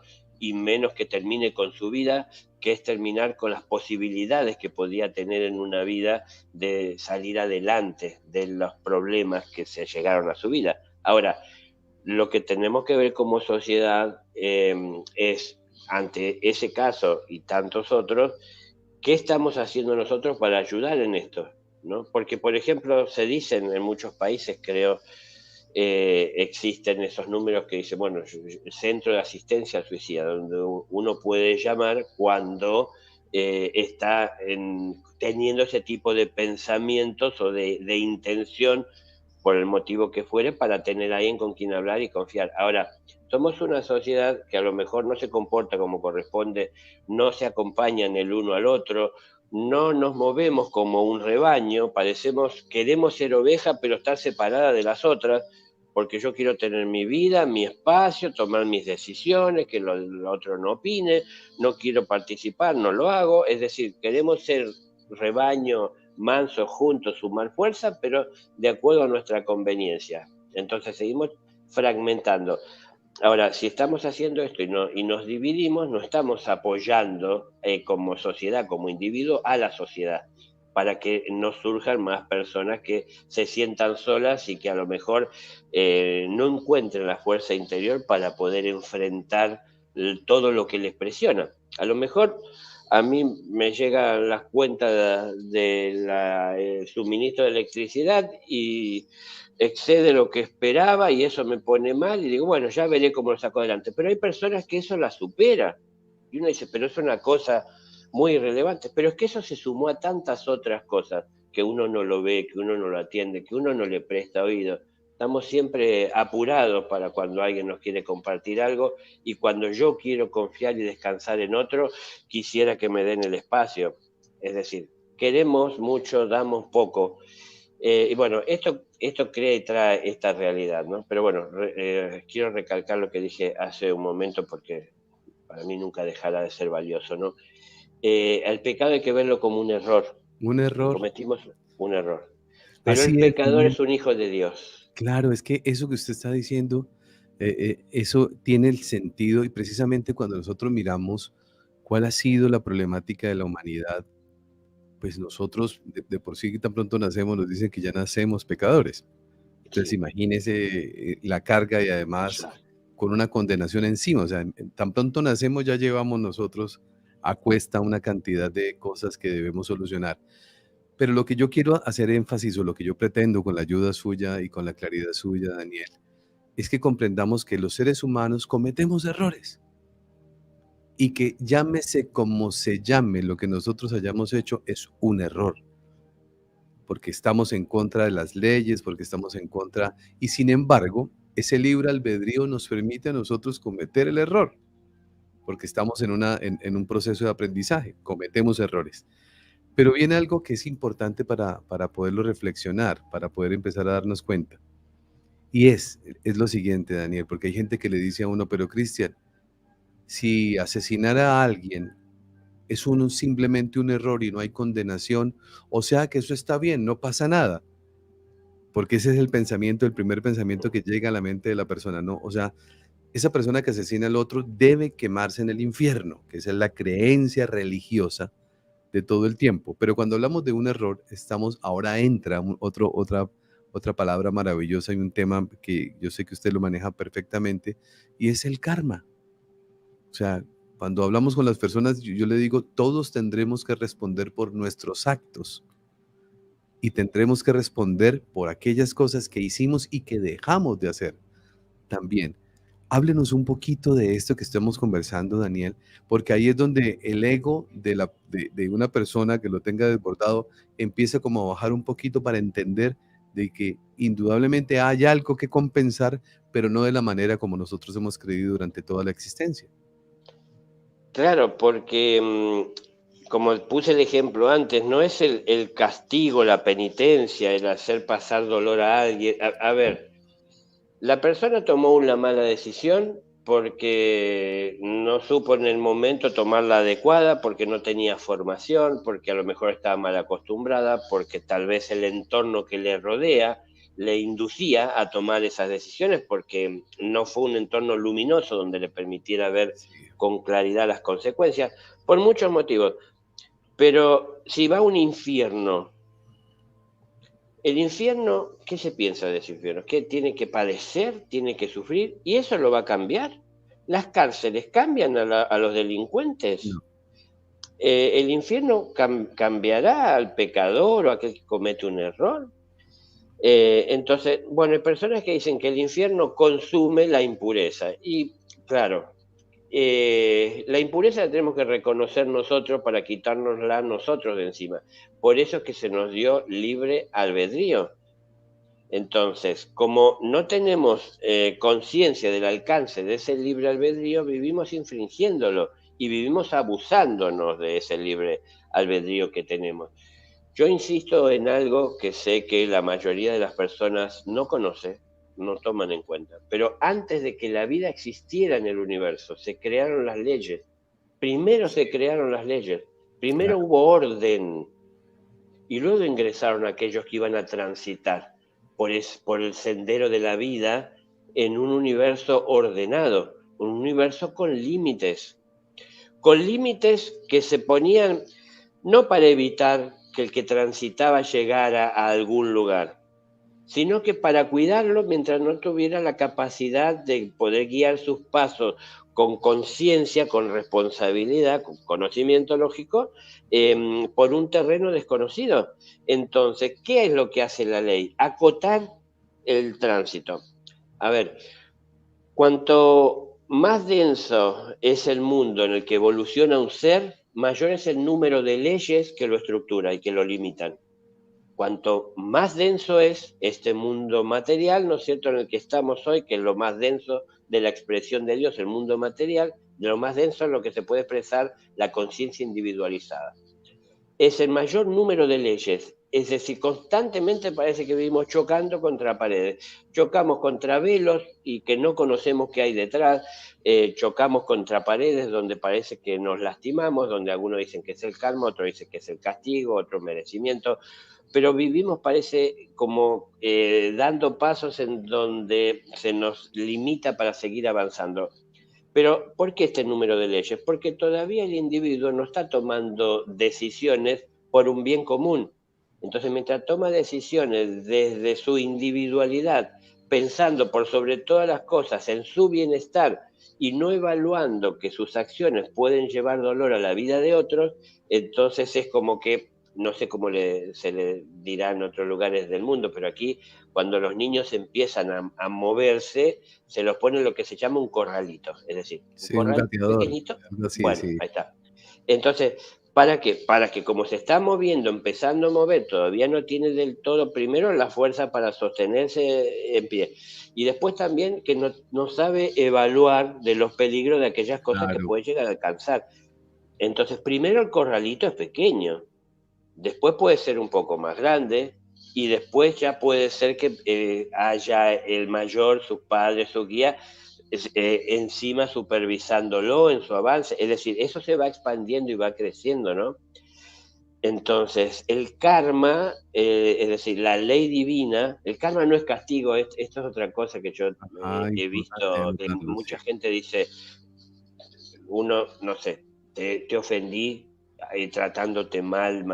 y menos que termine con su vida, que es terminar con las posibilidades que podía tener en una vida de salir adelante de los problemas que se llegaron a su vida. Ahora, lo que tenemos que ver como sociedad es, ante ese caso y tantos otros, ¿qué estamos haciendo nosotros para ayudar en esto? ¿No? Porque, por ejemplo, se dicen en muchos países, creo, existen esos números que dicen, bueno, el centro de asistencia al suicida, donde uno puede llamar cuando está teniendo ese tipo de pensamientos o de intención, por el motivo que fuere, para tener a alguien con quien hablar y confiar. Ahora, somos una sociedad que a lo mejor no se comporta como corresponde, no se acompañan el uno al otro, no nos movemos como un rebaño, queremos ser oveja, pero estar separada de las otras, porque yo quiero tener mi vida, mi espacio, tomar mis decisiones, que el otro no opine, no quiero participar, no lo hago, es decir, queremos ser rebaño manso, juntos, sumar fuerza, pero de acuerdo a nuestra conveniencia. Entonces seguimos fragmentando. Ahora, si estamos haciendo esto y nos dividimos, no estamos apoyando como sociedad, como individuo, a la sociedad, para que no surjan más personas que se sientan solas y que a lo mejor no encuentren la fuerza interior para poder enfrentar todo lo que les presiona. A lo mejor a mí me llegan las cuentas de suministro de electricidad y excede lo que esperaba y eso me pone mal y digo, bueno, ya veré cómo lo saco adelante. Pero hay personas que eso la supera. Y uno dice, pero es una cosa muy irrelevante. Pero es que eso se sumó a tantas otras cosas que uno no lo ve, que uno no lo atiende, que uno no le presta oído. Estamos siempre apurados para cuando alguien nos quiere compartir algo y cuando yo quiero confiar y descansar en otro, quisiera que me den el espacio. Es decir, queremos mucho, damos poco. Y bueno, esto crea y trae esta realidad, ¿no? Pero bueno, quiero recalcar lo que dije hace un momento porque para mí nunca dejará de ser valioso, ¿no? El pecado hay que verlo como un error. Un error. Cometimos un error. Pero el Así es, pecador es un hijo de Dios. claro, es que eso que usted está diciendo, eso tiene el sentido y precisamente cuando nosotros miramos cuál ha sido la problemática de la humanidad, pues nosotros de por sí que tan pronto nacemos, nos dicen que ya nacemos pecadores. Entonces Sí, imagínese la carga y además con una condenación encima, o sea, tan pronto nacemos ya llevamos nosotros a cuesta una cantidad de cosas que debemos solucionar. Pero lo que yo quiero hacer énfasis o lo que yo pretendo con la ayuda suya y con la claridad suya, Daniel, es que comprendamos que los seres humanos cometemos errores y que llámese como se llame lo que nosotros hayamos hecho es un error, porque estamos en contra de las leyes, porque estamos en contra, y sin embargo, ese libre albedrío nos permite a nosotros cometer el error, porque estamos en un proceso de aprendizaje, cometemos errores. Pero viene algo que es importante para poderlo reflexionar, para poder empezar a darnos cuenta. Y es lo siguiente, Daniel, porque hay gente que le dice a uno, pero Cristian, si asesinar a alguien es simplemente un error y no hay condenación, o sea que eso está bien, no pasa nada, porque ese es el pensamiento, el primer pensamiento que llega a la mente de la persona, ¿no? O sea, esa persona que asesina al otro debe quemarse en el infierno, que esa es la creencia religiosa de todo el tiempo. Pero cuando hablamos de un error, ahora entra otra palabra maravillosa y un tema que yo sé que usted lo maneja perfectamente, y es el karma. O sea, cuando hablamos con las personas, yo le digo, todos tendremos que responder por nuestros actos y tendremos que responder por aquellas cosas que hicimos y que dejamos de hacer también. Háblenos un poquito de esto que estamos conversando, Daniel, porque ahí es donde el ego de una persona que lo tenga desbordado empieza como a bajar un poquito para entender de que indudablemente hay algo que compensar, pero no de la manera como nosotros hemos creído durante toda la existencia. claro, porque como puse el ejemplo antes, no es el castigo, la penitencia, el hacer pasar dolor a alguien. A ver, la persona tomó una mala decisión porque no supo en el momento tomar la adecuada, porque no tenía formación, porque a lo mejor estaba mal acostumbrada, porque tal vez el entorno que le rodea le inducía a tomar esas decisiones porque no fue un entorno luminoso donde le permitiera ver Sí, con claridad las consecuencias, por muchos motivos. Pero si va a un infierno, el infierno, ¿qué se piensa de ese infierno? ¿Que tiene que padecer, tiene que sufrir? ¿Y eso lo va a cambiar? ¿Las cárceles cambian a los no, delincuentes? ¿El infierno cambiará al pecador o a aquel que comete un error? Entonces, bueno, hay personas que dicen que el infierno consume la impureza. Y claro, la impureza la tenemos que reconocer nosotros para quitárnosla nosotros de encima. Por eso es que se nos dio libre albedrío. Entonces, como no tenemos conciencia del alcance de ese libre albedrío, vivimos infringiéndolo y vivimos abusándonos de ese libre albedrío que tenemos. Yo insisto en algo que sé que la mayoría de las personas no conoce, no toman en cuenta, pero antes de que la vida existiera en el universo, se crearon las leyes. Primero sí, se crearon las leyes, primero claro, hubo orden, y luego ingresaron aquellos que iban a transitar por el sendero de la vida en un universo ordenado, un universo con límites que se ponían no para evitar que el que transitaba llegara a algún lugar, sino que para cuidarlo mientras no tuviera la capacidad de poder guiar sus pasos con conciencia, con responsabilidad, con conocimiento lógico, por un terreno desconocido. Entonces, ¿qué es lo que hace la ley? Acotar el tránsito. A ver, cuanto más denso es el mundo en el que evoluciona un ser, mayor es el número de leyes que lo estructura y que lo limitan. Cuanto más denso es este mundo material, ¿no es cierto?, en el que estamos hoy, que es lo más denso de la expresión de Dios, el mundo material, de lo más denso es lo que se puede expresar la conciencia individualizada. Es el mayor número de leyes, es decir, constantemente parece que vivimos chocando contra paredes. Chocamos contra velos y que no conocemos qué hay detrás, chocamos contra paredes donde parece que nos lastimamos, donde algunos dicen que es el karma, otros dicen que es el castigo, otro merecimiento, pero vivimos, parece, como dando pasos en donde se nos limita para seguir avanzando. Pero, ¿por qué este número de leyes? Porque todavía el individuo no está tomando decisiones por un bien común. Entonces, mientras toma decisiones desde su individualidad, pensando por sobre todas las cosas en su bienestar y no evaluando que sus acciones pueden llevar dolor a la vida de otros, entonces es como que, no sé cómo se le dirá en otros lugares del mundo, pero aquí cuando los niños empiezan a moverse, se los pone lo que se llama un corralito, es decir, un sí, un corral gateador, pequeñito. algo así, Bueno, sí, ahí está. Entonces, ¿para qué? Para que como se está moviendo, empezando a mover, todavía no tiene del todo, primero, la fuerza para sostenerse en pie. Y después también que no sabe evaluar de los peligros de aquellas cosas que claro, puede llegar a alcanzar. Entonces, primero el corralito es pequeño, después puede ser un poco más grande y después ya puede ser que haya el mayor, sus padres, su guía, encima supervisándolo en su avance. Es decir, eso se va expandiendo y va creciendo, ¿no? Entonces, el karma, es decir, la ley divina, el karma no es castigo, esto es otra cosa que yo he importante visto, que anotarlo, sí. mucha gente dice, uno, no sé, te ofendí tratándote mal,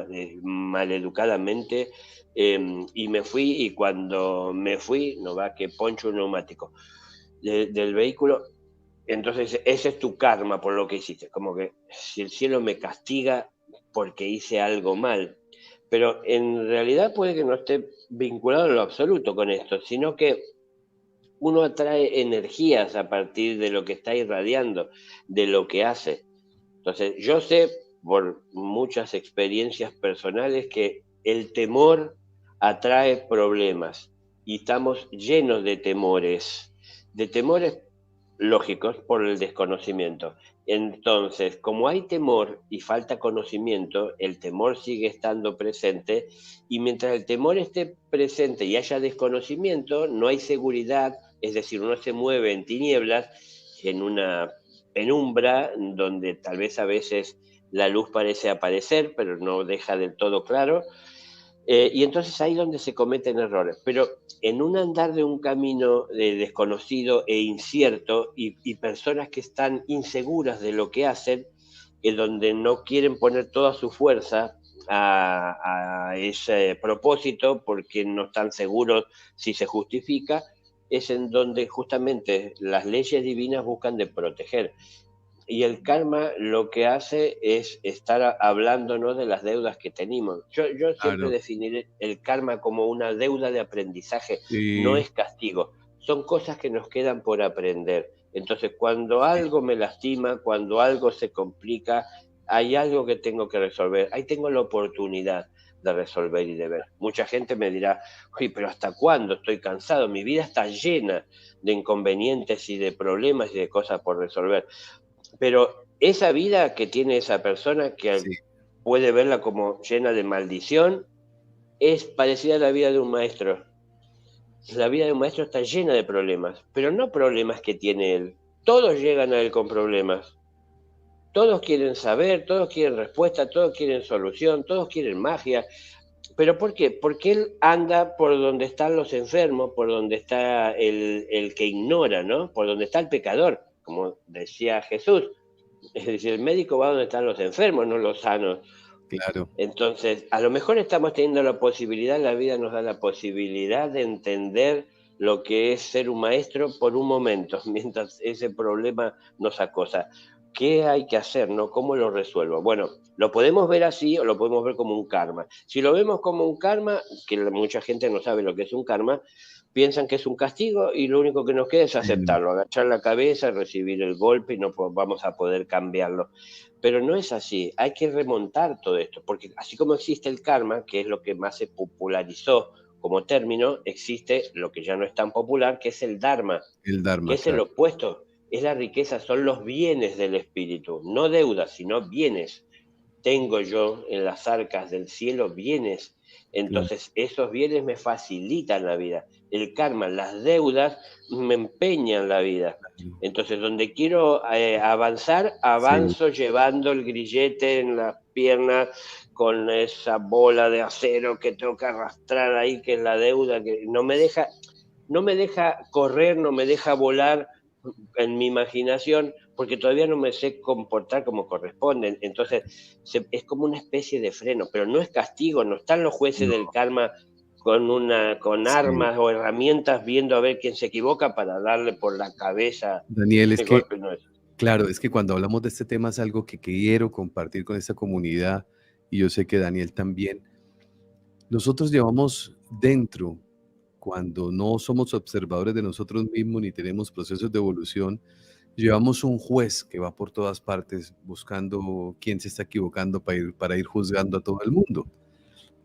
maleducadamente, y me fui, y cuando me fui, no va que poncho un neumático del vehículo, entonces ese es tu karma por lo que hiciste, como que si el cielo me castiga porque hice algo mal, pero en realidad puede que no esté vinculado en lo absoluto con esto, sino que uno atrae energías a partir de lo que está irradiando, de lo que hace. Entonces, yo sé por muchas experiencias personales que el temor atrae problemas y estamos llenos de temores lógicos por el desconocimiento. Entonces, como hay temor y falta conocimiento, el temor sigue estando presente y mientras el temor esté presente y haya desconocimiento, no hay seguridad, es decir, uno se mueve en tinieblas, en una penumbra donde tal vez a veces la luz parece aparecer, pero no deja del todo claro. Y entonces ahí es donde se cometen errores. Pero en un andar de un camino desconocido e incierto y personas que están inseguras de lo que hacen, donde no quieren poner toda su fuerza a ese propósito porque no están seguros si se justifica, es en donde justamente las leyes divinas buscan de proteger. Y el karma lo que hace es estar hablándonos de las deudas que tenemos. Yo siempre Claro. definiré el karma como una deuda de aprendizaje, no Sí, es castigo, son cosas que nos quedan por aprender. Entonces, cuando sí, algo me lastima, cuando algo se complica, hay algo que tengo que resolver, ahí tengo la oportunidad de resolver y de ver. Mucha gente me dirá, oye, pero ¿hasta cuándo? Estoy cansado, mi vida está llena de inconvenientes y de problemas y de cosas por resolver. Pero esa vida que tiene esa persona, sí, que puede verla como llena de maldición, es parecida a la vida de un maestro. La vida de un maestro está llena de problemas, pero no problemas que tiene él. Todos llegan a él con problemas. Todos quieren saber, todos quieren respuesta, todos quieren solución, todos quieren magia. ¿Pero por qué? Porque él anda por donde están los enfermos, por donde está el que ignora, ¿no? Por donde está el pecador, como decía Jesús. Es decir, el médico va donde están los enfermos, no los sanos. claro. Entonces, a lo mejor estamos teniendo la posibilidad, la vida nos da la posibilidad de entender lo que es ser un maestro por un momento, mientras ese problema nos acosa. ¿Qué hay que hacer? ¿No? ¿Cómo lo resuelvo? Bueno, lo podemos ver así o lo podemos ver como un karma. Si lo vemos como un karma, que mucha gente no sabe lo que es un karma, piensan que es un castigo y lo único que nos queda es Sí, aceptarlo, agachar la cabeza, recibir el golpe y no vamos a poder cambiarlo. Pero no es así, hay que remontar todo esto, porque así como existe el karma, que es lo que más se popularizó como término, existe lo que ya no es tan popular, que es el dharma, el que Dharma, es el claro. opuesto, es la riqueza, son los bienes del espíritu, no deudas, sino bienes. Tengo yo en las arcas del cielo bienes, Claro, entonces esos bienes me facilitan la vida. El karma, las deudas me empeñan la vida. claro. Entonces, donde quiero avanzar, Sí, avanzo llevando el grillete en las piernas con esa bola de acero que tengo que arrastrar ahí, que es la deuda, que no me deja correr, no me deja volar en mi imaginación, porque todavía no me sé comportar como corresponden. Entonces, es como una especie de freno, pero no es castigo, no están los jueces del no, karma con sí. armas o herramientas viendo a ver quién se equivoca para darle por la cabeza Daniel, es el que, golpe, no es. claro, es que cuando hablamos de este tema es algo que quiero compartir con esta comunidad y yo sé que Daniel también. Nosotros llevamos dentro, cuando no somos observadores de nosotros mismos ni tenemos procesos de evolución, llevamos un juez que va por todas partes buscando quién se está equivocando para ir juzgando a todo el mundo.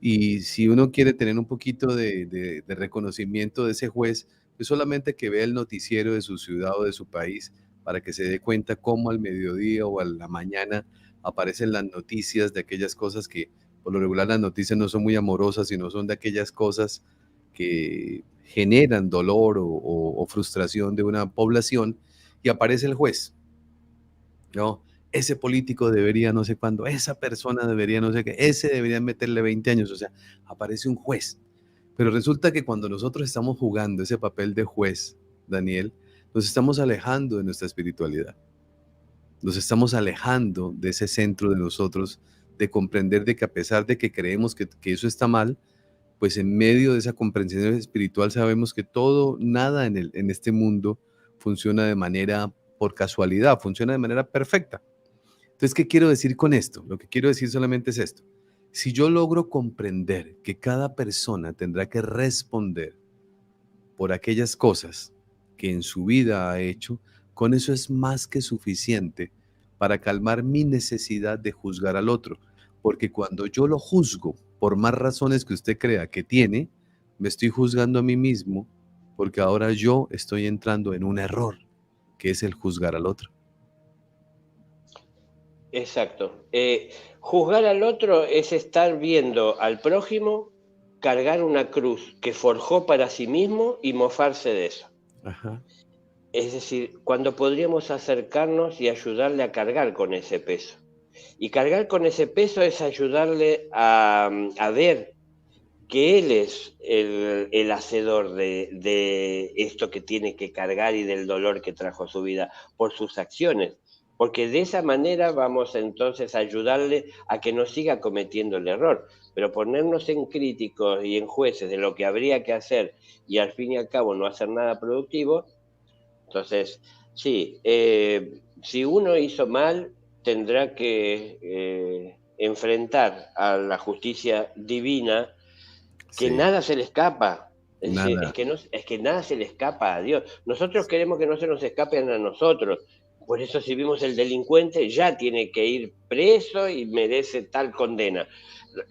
Y si uno quiere tener un poquito de reconocimiento de ese juez, es solamente que vea el noticiero de su ciudad o de su país para que se dé cuenta cómo al mediodía o a la mañana aparecen las noticias de aquellas cosas que por lo regular las noticias no son muy amorosas, sino son de aquellas cosas que generan dolor o frustración de una población y aparece el juez, ¿no? Ese político debería no sé cuándo, esa persona debería no sé qué, ese debería meterle 20 años, o sea, aparece un juez. Pero resulta que cuando nosotros estamos jugando ese papel de juez, Daniel, nos estamos alejando de nuestra espiritualidad, nos estamos alejando de ese centro de nosotros, de comprender de que a pesar de que creemos que eso está mal, pues en medio de esa comprensión espiritual sabemos que todo, nada en este mundo funciona de manera por casualidad, funciona de manera perfecta. Entonces, ¿qué quiero decir con esto? Lo que quiero decir solamente es esto. Si yo logro comprender que cada persona tendrá que responder por aquellas cosas que en su vida ha hecho, con eso es más que suficiente para calmar mi necesidad de juzgar al otro. Porque cuando yo lo juzgo por más razones que usted crea que tiene, me estoy juzgando a mí mismo porque ahora yo estoy entrando en un error, que es el juzgar al otro. Exacto. Juzgar al otro es estar viendo al prójimo cargar una cruz que forjó para sí mismo y mofarse de eso. Ajá, Es decir, cuando podríamos acercarnos y ayudarle a cargar con ese peso. Y cargar con ese peso es ayudarle a ver que Él es el hacedor de esto que tiene que cargar y del dolor que trajo a su vida por sus acciones. Porque de esa manera vamos entonces a ayudarle a que no siga cometiendo el error. Pero ponernos en críticos y en jueces de lo que habría que hacer y al fin y al cabo no hacer nada productivo, entonces, sí, si uno hizo mal, tendrá que enfrentar a la justicia divina, que Sí, nada se le escapa. Es decir, nada. es que nada se le escapa a Dios. Nosotros queremos que no se nos escapen a nosotros. Por eso si vimos el delincuente, ya tiene que ir preso y merece tal condena.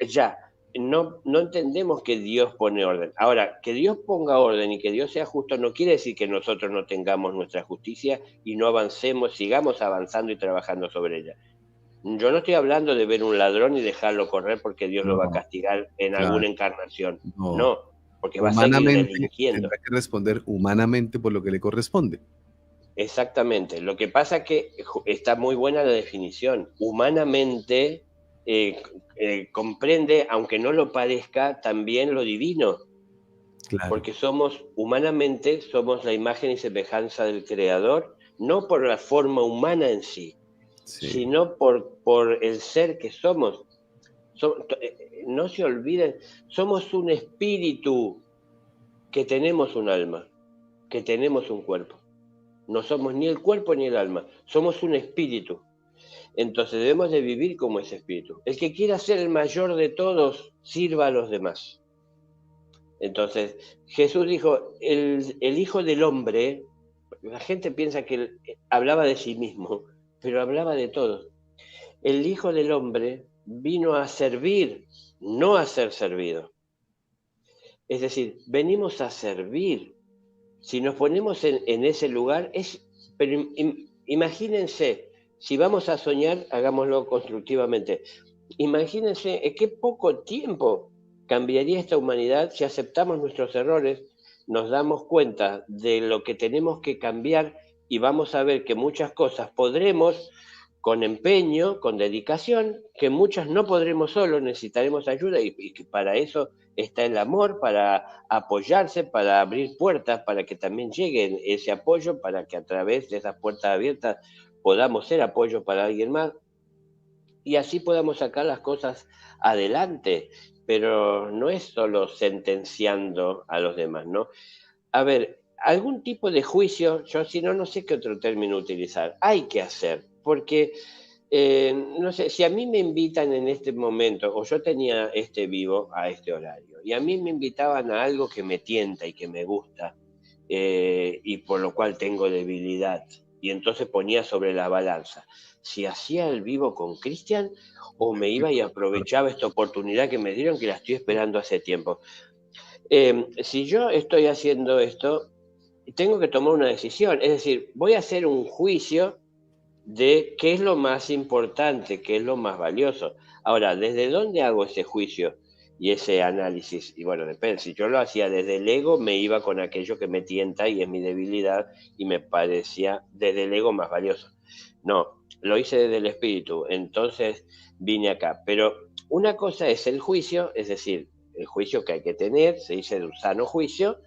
Ya, no entendemos que Dios pone orden. Ahora, que Dios ponga orden y que Dios sea justo no quiere decir que nosotros no tengamos nuestra justicia y no avancemos, sigamos avanzando y trabajando sobre ella. Yo no estoy hablando de ver un ladrón y dejarlo correr porque Dios lo va a No, castigar en claro, alguna encarnación. no. No, porque va a seguir Humanamente delinquiendo. tendrá que responder humanamente por lo que le corresponde. Exactamente. Lo que pasa es que está muy buena la definición. Humanamente comprende, aunque no lo parezca, también lo divino, Claro, porque humanamente, somos la imagen y semejanza del Creador, no por la forma humana en sí, sí, sino por el ser que somos. No se olviden, somos un espíritu que tenemos un alma, que tenemos un cuerpo. No somos ni el cuerpo ni el alma, somos un espíritu. Entonces debemos de vivir como ese espíritu. El que quiera ser el mayor de todos, sirva a los demás. Entonces Jesús dijo, el Hijo del Hombre, la gente piensa que él hablaba de sí mismo, pero hablaba de todos. El Hijo del Hombre vino a servir, no a ser servido. Es decir, venimos a servir. Si nos ponemos en ese lugar, pero imagínense, si vamos a soñar, hagámoslo constructivamente. Imagínense en qué poco tiempo cambiaría esta humanidad si aceptamos nuestros errores, nos damos cuenta de lo que tenemos que cambiar y vamos a ver que muchas cosas podremos con empeño, con dedicación, que muchas no podremos solo, necesitaremos ayuda y que para eso está el amor, para apoyarse, para abrir puertas, para que también llegue ese apoyo, para que a través de esas puertas abiertas podamos ser apoyo para alguien más y así podamos sacar las cosas adelante. Pero no es solo sentenciando a los demás, ¿no? A ver, algún tipo de juicio, yo si no, no sé qué otro término utilizar, hay que hacer, porque no sé, si a mí me invitan en este momento, o yo tenía este vivo a este horario, y a mí me invitaban a algo que me tienta y que me gusta, y por lo cual tengo debilidad, y entonces ponía sobre la balanza, si hacía el vivo con Cristian, o me iba y aprovechaba esta oportunidad que me dieron, que la estoy esperando hace tiempo. Si yo estoy haciendo esto, tengo que tomar una decisión, es decir, voy a hacer un juicio de qué es lo más importante, qué es lo más valioso. Ahora, ¿desde dónde hago ese juicio y ese análisis? Y bueno, depende, si yo lo hacía desde el ego, me iba con aquello que me tienta y es mi debilidad y me parecía desde el ego más valioso. No, lo hice desde el espíritu, entonces vine acá. Pero una cosa es el juicio, es decir, el juicio que hay que tener, se dice de un sano juicio,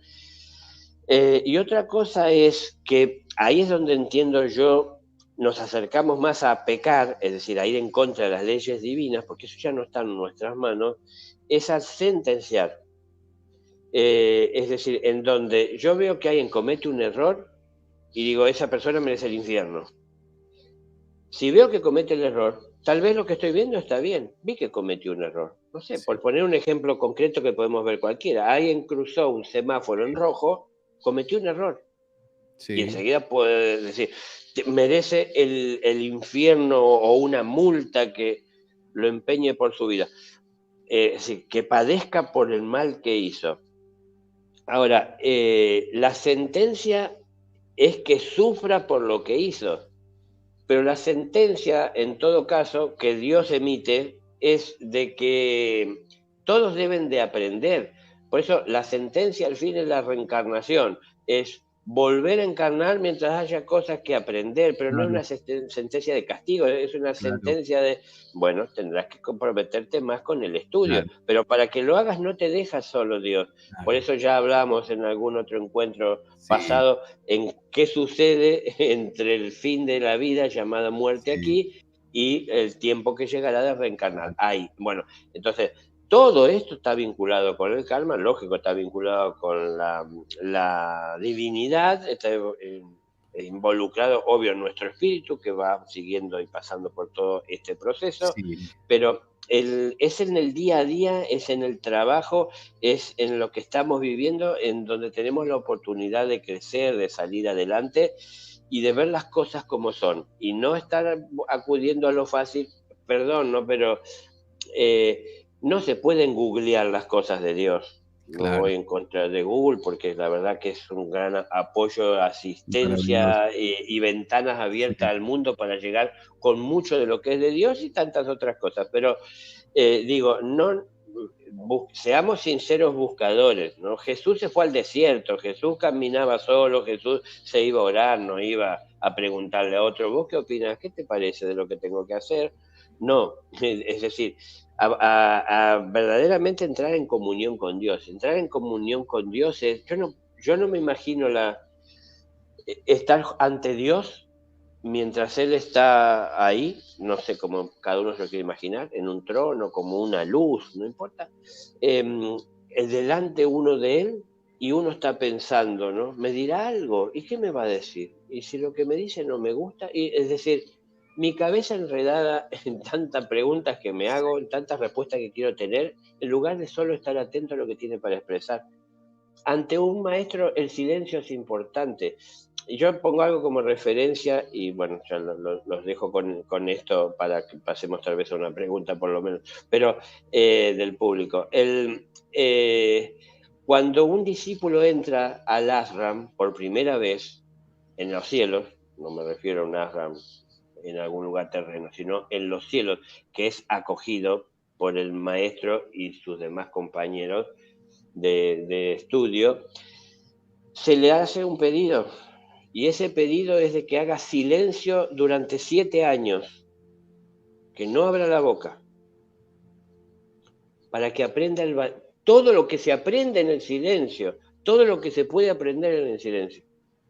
y otra cosa es que ahí es donde entiendo yo, nos acercamos más a pecar, es decir, a ir en contra de las leyes divinas, porque eso ya no está en nuestras manos, es a sentenciar. Es decir, en donde yo veo que alguien comete un error y digo, esa persona merece el infierno. Si veo que comete el error, tal vez lo que estoy viendo está bien, vi que cometió un error. No sé, sí, por poner un ejemplo concreto que podemos ver cualquiera, alguien cruzó un semáforo en rojo, cometió un error y sí, enseguida puede decir, merece el infierno o una multa que lo empeñe por su vida. Es decir, que padezca por el mal que hizo. Ahora, la sentencia es que sufra por lo que hizo, pero la sentencia, en todo caso, que Dios emite es de que todos deben de aprender. Por eso la sentencia al fin es la reencarnación, es volver a encarnar mientras haya cosas que aprender, pero no es Claro, una sentencia de castigo, es una claro, sentencia de, bueno, tendrás que comprometerte más con el estudio, claro, pero para que lo hagas no te deja solo Dios. Por claro. eso ya hablamos en algún otro encuentro Sí, pasado en qué sucede entre el fin de la vida llamada muerte sí, aquí y el tiempo que llegará de reencarnar claro, ahí. Bueno, entonces todo esto está vinculado con el karma, lógico, está vinculado con la divinidad, está involucrado, obvio, en nuestro espíritu que va siguiendo y pasando por todo este proceso, sí, pero es en el día a día, es en el trabajo, es en lo que estamos viviendo, en donde tenemos la oportunidad de crecer, de salir adelante y de ver las cosas como son y no estar acudiendo a lo fácil, perdón, ¿no? Pero no se pueden googlear las cosas de Dios. No claro, voy en contra de Google porque la verdad que es un gran apoyo, maravilloso. asistencia y ventanas Sí, abiertas al mundo para llegar con mucho de lo que es de Dios y tantas otras cosas. Pero digo, no seamos sinceros buscadores, ¿no? Jesús se fue al desierto, Jesús caminaba solo, Jesús se iba a orar, no iba a preguntarle a otro, ¿vos qué opinas? ¿Qué te parece de lo que tengo que hacer? No, es decir, a verdaderamente entrar en comunión con Dios. Entrar en comunión con Dios es, yo no me imagino estar ante Dios mientras Él está ahí, no sé cómo cada uno se lo quiere imaginar, en un trono, como una luz, no importa, delante uno de Él y uno está pensando, ¿no? ¿Me dirá algo? ¿Y qué me va a decir? Y si lo que me dice no me gusta, y es decir, mi cabeza enredada en tantas preguntas que me hago, en tantas respuestas que quiero tener, en lugar de solo estar atento a lo que tiene para expresar. Ante un maestro el silencio es importante. Y yo pongo algo como referencia y bueno, ya los dejo con esto para que pasemos tal vez a una pregunta por lo menos, pero del público. Cuando un discípulo entra al ashram por primera vez en los cielos, no me refiero a un ashram en algún lugar terreno, sino en los cielos, que es acogido por el maestro y sus demás compañeros de estudio, se le hace un pedido y ese pedido es de que haga silencio durante 7 años, que no abra la boca, para que aprenda todo lo que se aprende en el silencio, todo lo que se puede aprender en el silencio.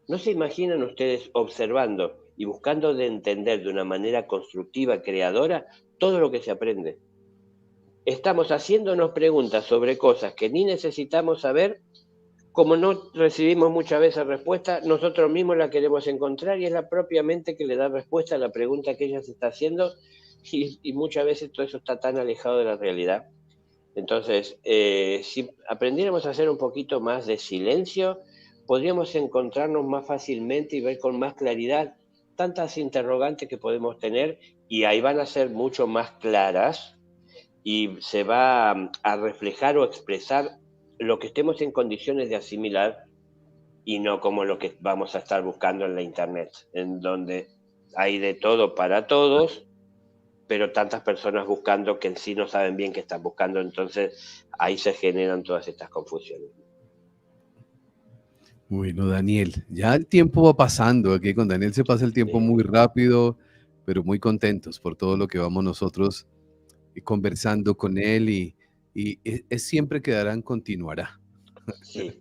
¿No se imaginan ustedes observando y buscando de entender de una manera constructiva, creadora, todo lo que se aprende? Estamos haciéndonos preguntas sobre cosas que ni necesitamos saber. Como no recibimos muchas veces respuesta, nosotros mismos la queremos encontrar y es la propia mente que le da respuesta a la pregunta que ella se está haciendo y muchas veces todo eso está tan alejado de la realidad. Entonces, si aprendiéramos a hacer un poquito más de silencio, podríamos encontrarnos más fácilmente y ver con más claridad tantas interrogantes que podemos tener y ahí van a ser mucho más claras y se va a reflejar o expresar lo que estemos en condiciones de asimilar y no como lo que vamos a estar buscando en la internet, en donde hay de todo para todos, pero tantas personas buscando que en sí no saben bien qué están buscando, entonces ahí se generan todas estas confusiones. bueno, Daniel, ya el tiempo va pasando, aquí con Daniel se pasa el tiempo muy Sí, rápido, pero muy contentos por todo lo que vamos nosotros conversando con él y es siempre quedarán, continuará. sí,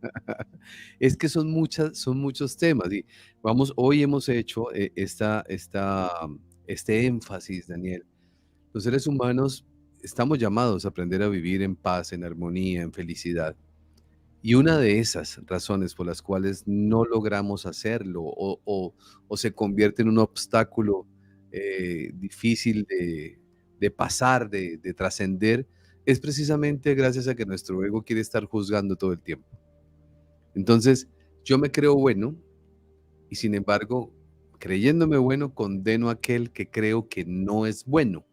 Es que son muchos temas y vamos, hoy hemos hecho este énfasis, Daniel. Los seres humanos estamos llamados a aprender a vivir en paz, en armonía, en felicidad. Y una de esas razones por las cuales no logramos hacerlo o se convierte en un obstáculo difícil de pasar, de trascender, es precisamente gracias a que nuestro ego quiere estar juzgando todo el tiempo. Entonces, yo me creo bueno y sin embargo, creyéndome bueno, condeno a aquel que creo que no es bueno.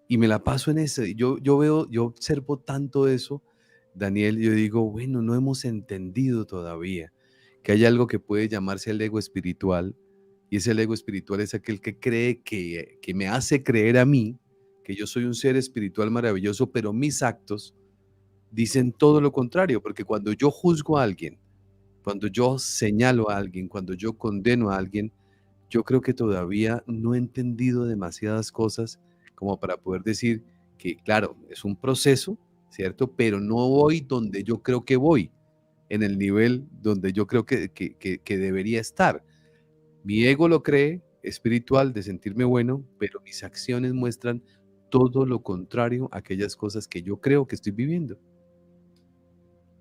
Y me la paso en ese. Yo observo tanto eso, Daniel, yo digo, bueno, no hemos entendido todavía que hay algo que puede llamarse el ego espiritual, y ese ego espiritual es aquel que cree que me hace creer a mí que yo soy un ser espiritual maravilloso, pero mis actos dicen todo lo contrario, porque cuando yo juzgo a alguien Cuando yo señalo a alguien, cuando yo condeno a alguien, yo creo que todavía no he entendido demasiadas cosas como para poder decir que, claro, es un proceso, ¿cierto? Pero no voy donde yo creo que voy, en el nivel donde yo creo que debería estar. Mi ego lo cree espiritual de sentirme bueno, pero mis acciones muestran todo lo contrario a aquellas cosas que yo creo que estoy viviendo.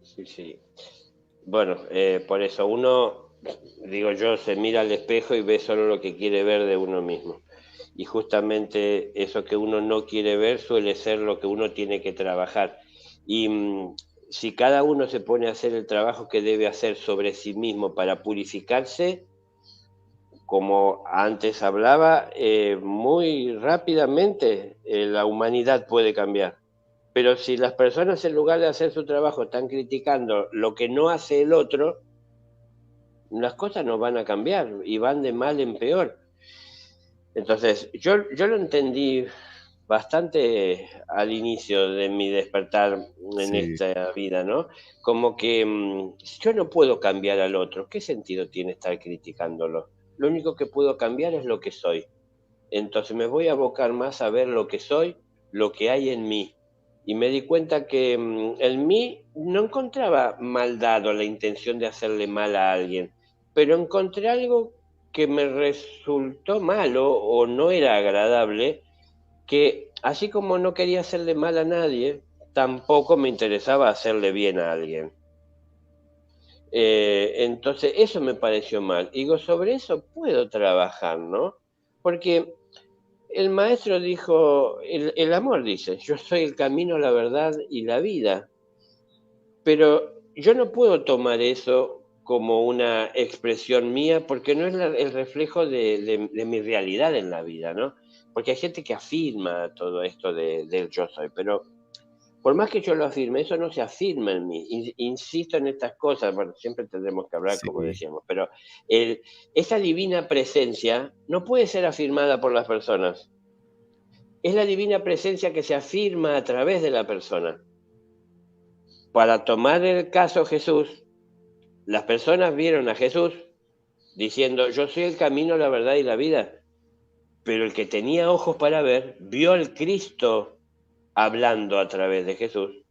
Sí, sí. Bueno, por eso uno, digo yo, se mira al espejo y ve solo lo que quiere ver de uno mismo. Y justamente eso que uno no quiere ver suele ser lo que uno tiene que trabajar. Y si cada uno se pone a hacer el trabajo que debe hacer sobre sí mismo para purificarse, como antes hablaba, muy rápidamente la humanidad puede cambiar. Pero si las personas en lugar de hacer su trabajo están criticando lo que no hace el otro, las cosas no van a cambiar y van de mal en peor. Entonces, yo lo entendí bastante al inicio de mi despertar en Sí, esta vida, ¿no? Como que yo no puedo cambiar al otro. ¿Qué sentido tiene estar criticándolo? Lo único que puedo cambiar es lo que soy. Entonces me voy a abocar más a ver lo que soy, lo que hay en mí. Y me di cuenta que en mí no encontraba maldad o la intención de hacerle mal a alguien, pero encontré algo que me resultó malo o no era agradable, que así como no quería hacerle mal a nadie, tampoco me interesaba hacerle bien a alguien. Entonces eso me pareció mal. Digo, sobre eso puedo trabajar, ¿no? Porque el maestro dijo, el amor dice, yo soy el camino, la verdad y la vida, pero yo no puedo tomar eso como una expresión mía porque no es el reflejo de mi realidad en la vida, ¿no? Porque hay gente que afirma todo esto del yo soy, pero por más que yo lo afirme, eso no se afirma en mí. Insisto en estas cosas, bueno, siempre tendremos que hablar, como sí, decíamos, pero el- esa divina presencia no puede ser afirmada por las personas. Es la divina presencia que se afirma a través de la persona. Para tomar el caso Jesús, las personas vieron a Jesús diciendo, yo soy el camino, la verdad y la vida. Pero el que tenía ojos para ver, vio al Cristo hablando a través de Jesús,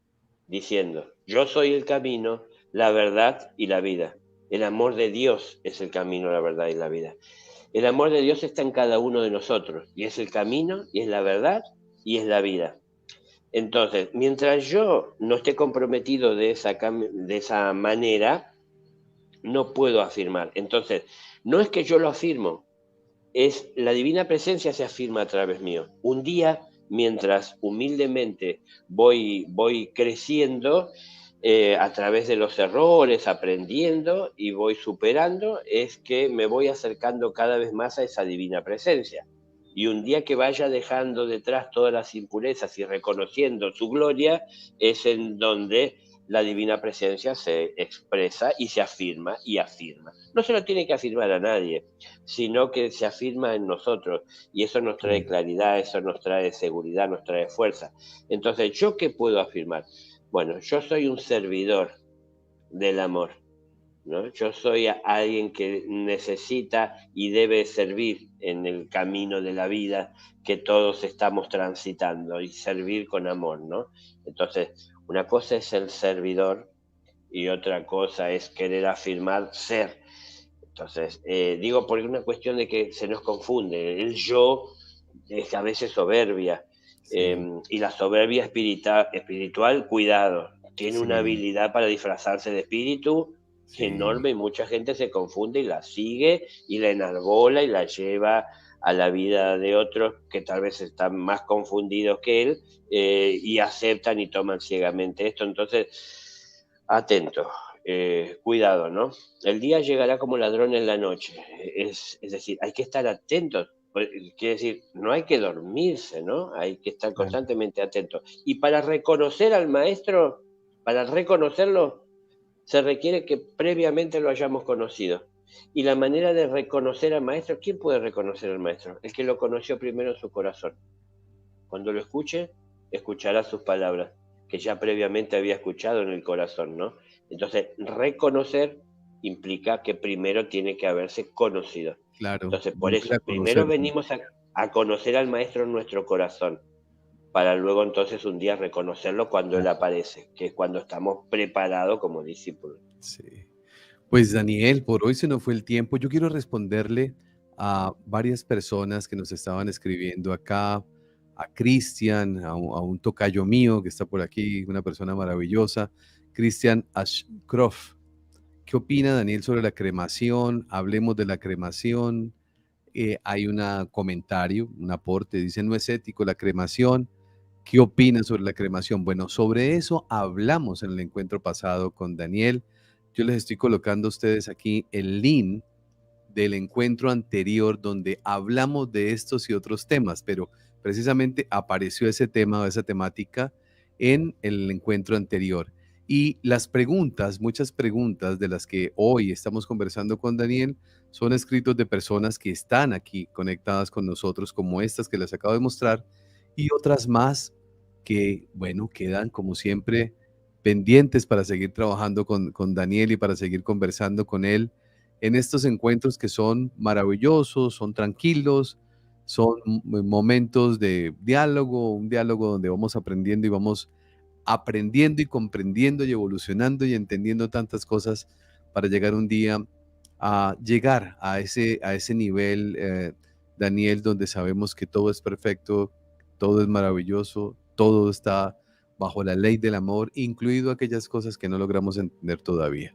diciendo, yo soy el camino, la verdad y la vida. El amor de Dios es el camino, la verdad y la vida. El amor de Dios está en cada uno de nosotros, y es el camino, y es la verdad, y es la vida. Entonces, mientras yo no esté comprometido de esa manera, no puedo afirmar. Entonces, no es que yo lo afirmo, es la divina presencia se afirma a través mío. Un día, mientras humildemente voy creciendo a través de los errores, aprendiendo y voy superando, es que me voy acercando cada vez más a esa divina presencia. Y un día que vaya dejando detrás todas las impurezas y reconociendo su gloria, es en donde la divina presencia se expresa y se afirma y afirma. No se lo tiene que afirmar a nadie, sino que se afirma en nosotros y eso nos trae claro. claridad, eso nos trae seguridad, nos trae fuerza. Entonces, ¿yo qué puedo afirmar? Bueno, yo soy un servidor del amor, ¿no? Yo soy alguien que necesita y debe servir en el camino de la vida que todos estamos transitando y servir con amor, ¿no? Entonces, una cosa es el servidor y otra cosa es querer afirmar ser. Entonces, digo, por una cuestión de que se nos confunde. El yo es a veces soberbia. Sí, Y la soberbia espiritual, cuidado, tiene una sí, habilidad para disfrazarse de espíritu sí, enorme y mucha gente se confunde y la sigue y la enarbola y la lleva a la vida de otros que tal vez están más confundidos que él y aceptan y toman ciegamente esto. Entonces, atento, cuidado, ¿no? El día llegará como ladrón en la noche. Es decir, hay que estar atentos. Quiere decir, no hay que dormirse, ¿no? Hay que estar claro. constantemente atentos. Y para reconocer al maestro, para reconocerlo, se requiere que previamente lo hayamos conocido. Y la manera de reconocer al maestro, ¿quién puede reconocer al maestro? El que lo conoció primero en su corazón. Cuando lo escuche, escuchará sus palabras, que ya previamente había escuchado en el corazón, ¿no? Entonces, reconocer. implica que primero tiene que haberse conocido. Claro, Entonces, por volver eso, a primero conocerlo. venimos a conocer al Maestro en nuestro corazón, para luego entonces un día reconocerlo cuando Él Claro, aparece, que es cuando estamos preparados como discípulos. sí. Pues Daniel, por hoy se nos fue el tiempo. Yo quiero responderle a varias personas que nos estaban escribiendo acá, a Cristian, a un tocayo mío que está por aquí, una persona maravillosa, Cristian Ashcroft. ¿Qué opina Daniel sobre la cremación? Hablemos de la cremación. Hay un comentario, un aporte, dice, no es ético la cremación. ¿Qué opinas sobre la cremación? Bueno, sobre eso hablamos en el encuentro pasado con Daniel. Yo les estoy colocando a ustedes aquí el link del encuentro anterior donde hablamos de estos y otros temas, pero precisamente apareció ese tema o esa temática en el encuentro anterior. Y las preguntas, muchas preguntas de las que hoy estamos conversando con Daniel, son escritos de personas que están aquí conectadas con nosotros, como estas que les acabo de mostrar, y otras más que, bueno, quedan como siempre pendientes para seguir trabajando con Daniel y para seguir conversando con él en estos encuentros que son maravillosos, son tranquilos, son momentos de diálogo, un diálogo donde vamos aprendiendo y vamos aprendiendo y comprendiendo y evolucionando y entendiendo tantas cosas para llegar un día a llegar a ese nivel, Daniel, donde sabemos que todo es perfecto, todo es maravilloso, todo está bajo la ley del amor, incluido aquellas cosas que no logramos entender todavía.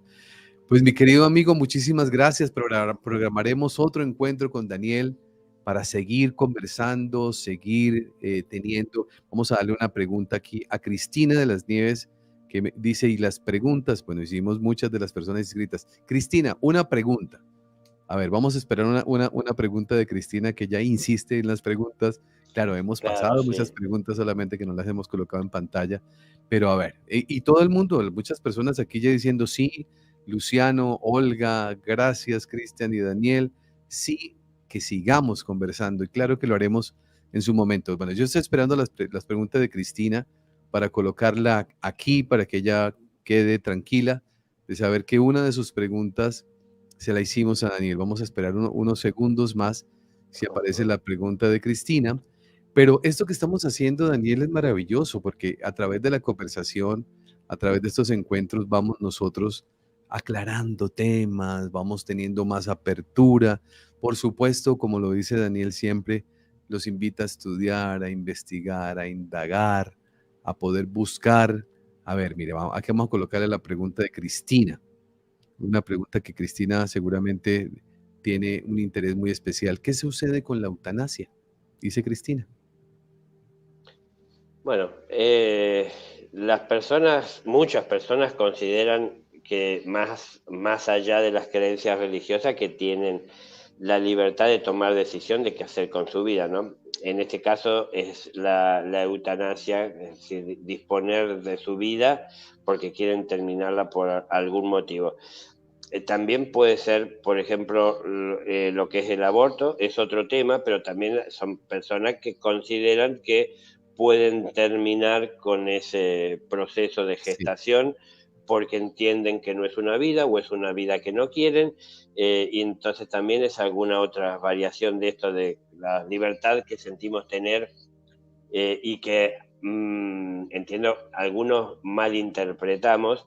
Pues mi querido amigo, muchísimas gracias. Programaremos otro encuentro con Daniel para seguir conversando, seguir teniendo. Vamos a darle una pregunta aquí a Cristina de las Nieves, que me dice, y las preguntas, bueno, hicimos muchas de las personas inscritas. Cristina, una pregunta. A ver, vamos a esperar una pregunta de Cristina que ya insiste en las preguntas. Claro, hemos Claro, pasado muchas sí. preguntas, solamente que no las hemos colocado en pantalla. Pero a ver, y todo el mundo, muchas personas aquí ya diciendo sí, Luciano, Olga, gracias, Cristian y Daniel. Sí, que sigamos conversando y claro que lo haremos en su momento. Bueno, yo estoy esperando las preguntas de Cristina para colocarla aquí, para que ella quede tranquila de saber que una de sus preguntas se la hicimos a Daniel. Vamos a esperar unos segundos más si aparece Ujú. la pregunta de Cristina. Pero esto que estamos haciendo, Daniel, es maravilloso porque a través de la conversación, a través de estos encuentros, vamos nosotros aclarando temas, vamos teniendo más apertura. Por supuesto, como lo dice Daniel siempre, los invita a estudiar, a investigar, a indagar, a poder buscar. A ver, mire, aquí vamos a colocarle la pregunta de Cristina. Una pregunta que Cristina seguramente tiene un interés muy especial. ¿Qué sucede con la eutanasia? Dice Cristina. Bueno, las personas, muchas personas consideran que más allá de las creencias religiosas que tienen la libertad de tomar decisión de qué hacer con su vida, ¿no? En este caso es la eutanasia, es decir, disponer de su vida porque quieren terminarla por algún motivo. También puede ser, por ejemplo, lo que es el aborto, es otro tema, pero también son personas que consideran que pueden terminar con ese proceso de Sí, gestación porque entienden que no es una vida o es una vida que no quieren, y entonces también es alguna otra variación de esto de la libertad que sentimos tener y que entiendo algunos malinterpretamos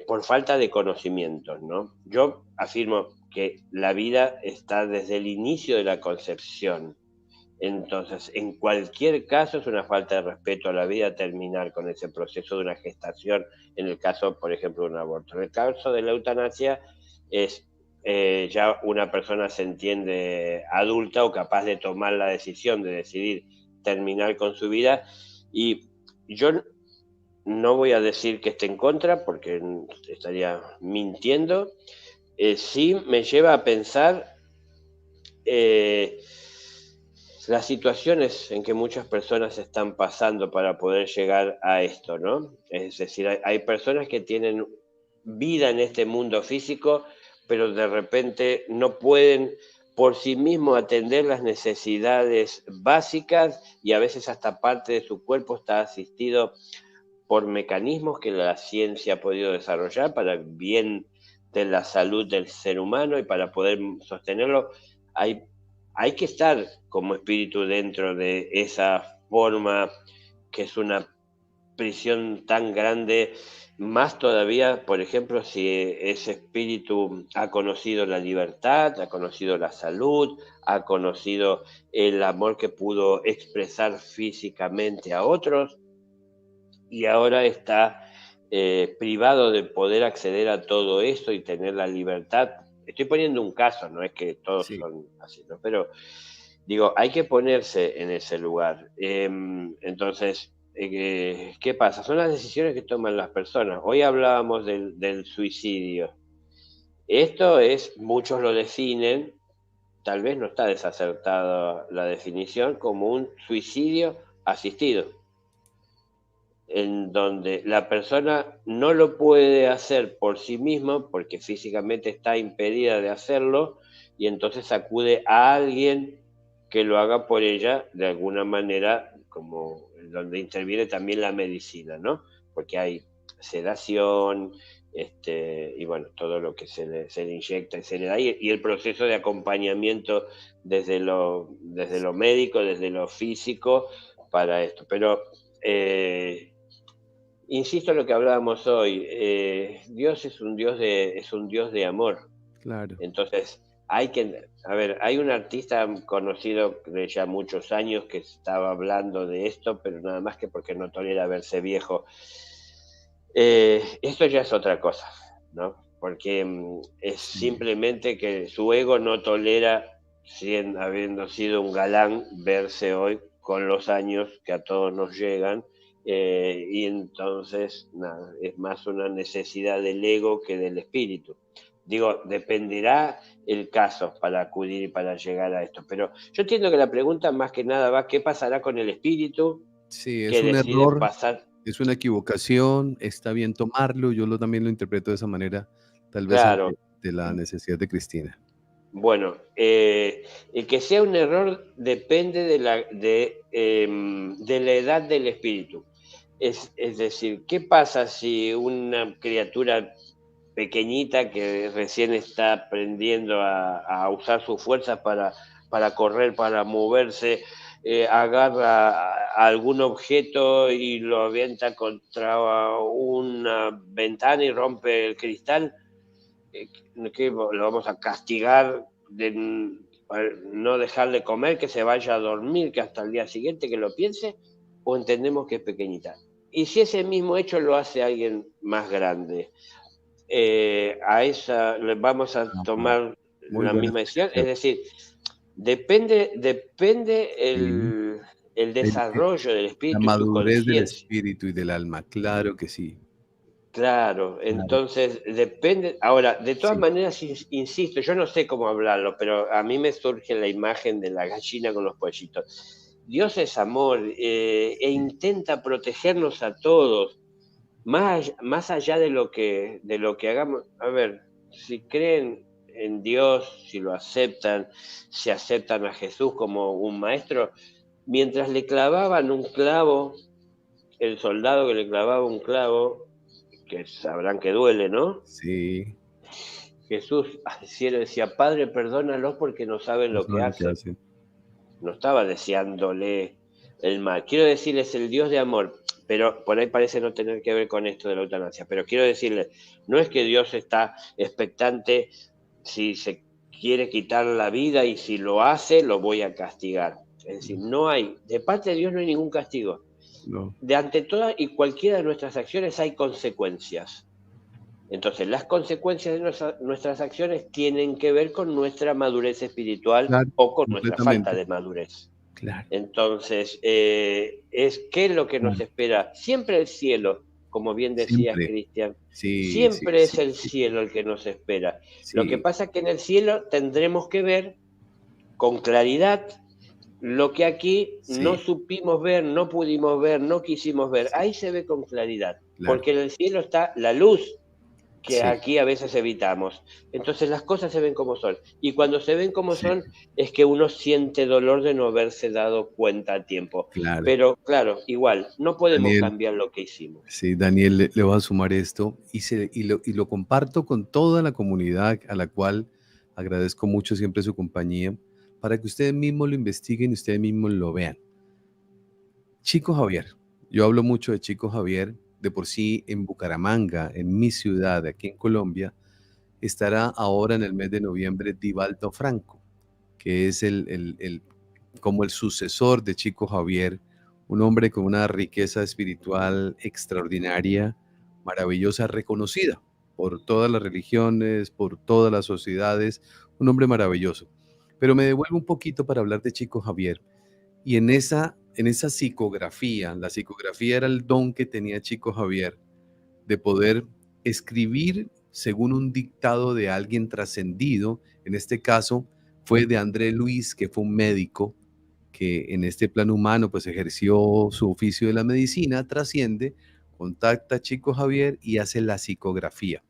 por falta de conocimientos, ¿no? Yo afirmo que la vida está desde el inicio de la concepción. Entonces, en cualquier caso es una falta de respeto a la vida terminar con ese proceso de una gestación, en el caso, por ejemplo, de un aborto. En el caso de la eutanasia es ya una persona se entiende adulta o capaz de tomar la decisión de decidir terminar con su vida y yo no voy a decir que esté en contra porque estaría mintiendo. Sí me lleva a pensar eh, las situaciones en que muchas personas están pasando para poder llegar a esto, ¿no? Es decir, hay personas que tienen vida en este mundo físico, pero de repente no pueden por sí mismos atender las necesidades básicas y a veces hasta parte de su cuerpo está asistido por mecanismos que la ciencia ha podido desarrollar para el bien de la salud del ser humano y para poder sostenerlo hay, hay que estar como espíritu dentro de esa forma que es una prisión tan grande, más todavía, por ejemplo, si ese espíritu ha conocido la libertad, ha conocido la salud, ha conocido el amor que pudo expresar físicamente a otros y ahora está privado de poder acceder a todo eso y tener la libertad. Estoy poniendo un caso, no es que todos Sí, son así, ¿no? Pero digo, hay que ponerse en ese lugar. Entonces, ¿qué pasa? Son las decisiones que toman las personas. Hoy hablábamos del suicidio. Esto es, muchos lo definen, tal vez no está desacertada la definición, como un suicidio asistido, en donde la persona no lo puede hacer por sí misma porque físicamente está impedida de hacerlo y entonces acude a alguien que lo haga por ella de alguna manera, como donde interviene también la medicina, ¿no? Porque hay sedación, y bueno, todo lo que se le inyecta y se le da, y el proceso de acompañamiento desde lo médico, desde lo físico, para esto. Pero insisto en lo que hablábamos hoy, Dios es un Dios de amor. claro. Entonces, hay que, a ver, hay un artista conocido de ya muchos años que estaba hablando de esto, pero nada más que porque no tolera verse viejo. Esto ya es otra cosa, ¿no? Porque es Sí, simplemente que su ego no tolera, habiendo sido un galán, verse hoy con los años que a todos nos llegan. Y entonces, nada, es más una necesidad del ego que del espíritu. Digo, dependerá el caso para acudir y para llegar a esto. Pero yo entiendo que la pregunta más que nada va, ¿qué pasará con el espíritu sí, es que un decide error, pasar? es una equivocación, está bien tomarlo, yo también lo interpreto de esa manera, tal vez Claro. ante la necesidad de Cristina. Bueno, el que sea un error depende de la edad del espíritu. Es decir, ¿qué pasa si una criatura pequeñita que recién está aprendiendo a usar sus fuerzas para correr, para moverse, agarra algún objeto y lo avienta contra una ventana y rompe el cristal? ¿Qué lo vamos a castigar para no dejarle comer, que se vaya a dormir, que hasta el día siguiente que lo piense? ¿O entendemos que es pequeñita? Y si ese mismo hecho lo hace alguien más grande, a esa le vamos a Ajá, tomar muy la buena misma decisión. Es explicación. decir, depende Sí, el el desarrollo del la espíritu y su madurez del conciencia. espíritu y del alma, claro que sí, Claro, claro, entonces depende. Ahora, de todas sí, maneras, insisto, yo no sé cómo hablarlo, pero a mí me surge la imagen de la gallina con los pollitos. Dios es amor, e sí, intenta protegernos a todos, más allá de lo que hagamos. A ver, si creen en Dios, si lo aceptan, si aceptan a Jesús como un maestro, mientras le clavaban un clavo, el soldado que le clavaba un clavo, que sabrán que duele, ¿no? sí, Jesús al cielo decía, Padre, perdónalos porque no saben no lo que saben lo que hacen. hacen. No estaba deseándole el mal. Quiero decirles el Dios de amor, pero por ahí parece no tener que ver con esto de la eutanasia. Pero quiero decirles, no es que Dios está expectante si se quiere quitar la vida y si lo hace, lo voy a castigar. Es decir, no hay, de parte de Dios no hay ningún castigo. No, De ante todas y cualquiera de nuestras acciones hay consecuencias. Entonces, las consecuencias de nuestras acciones tienen que ver con nuestra madurez espiritual claro, o con nuestra falta completamente, de madurez. claro, Entonces, ¿qué es lo que nos claro, espera? Siempre el cielo, como bien decías, siempre, Cristian, sí, sí, siempre es sí, el sí, cielo el que nos espera. Lo que sí, pasa es que en el cielo tendremos que ver con claridad lo que aquí no sí, supimos ver, no pudimos ver, no quisimos ver. sí, Ahí se ve con claridad, claro, porque en el cielo está la luz. que Sí, aquí a veces evitamos. Entonces las cosas se ven como son. Y cuando se ven como sí, son, es que uno siente dolor de no haberse dado cuenta a tiempo. claro. Pero claro, igual, no podemos Daniel, cambiar lo que hicimos. sí, Daniel, le voy a sumar esto y lo comparto con toda la comunidad a la cual agradezco mucho siempre su compañía, para que ustedes mismos lo investiguen y ustedes mismos lo vean. Chico Javier, yo hablo mucho de Chico Javier, de por sí en Bucaramanga, en mi ciudad, aquí en Colombia, estará ahora en el mes de noviembre Divaldo Franco, que es como el sucesor de Chico Javier, un hombre con una riqueza espiritual extraordinaria, maravillosa, reconocida por todas las religiones, por todas las sociedades, un hombre maravilloso. Pero me devuelvo un poquito para hablar de Chico Javier. Y en esa psicografía, la psicografía era el don que tenía Chico Javier de poder escribir según un dictado de alguien trascendido. En este caso fue de André Luis, que fue un médico que en este plano humano pues ejerció su oficio de la medicina, trasciende, contacta a Chico Javier y hace la psicografía.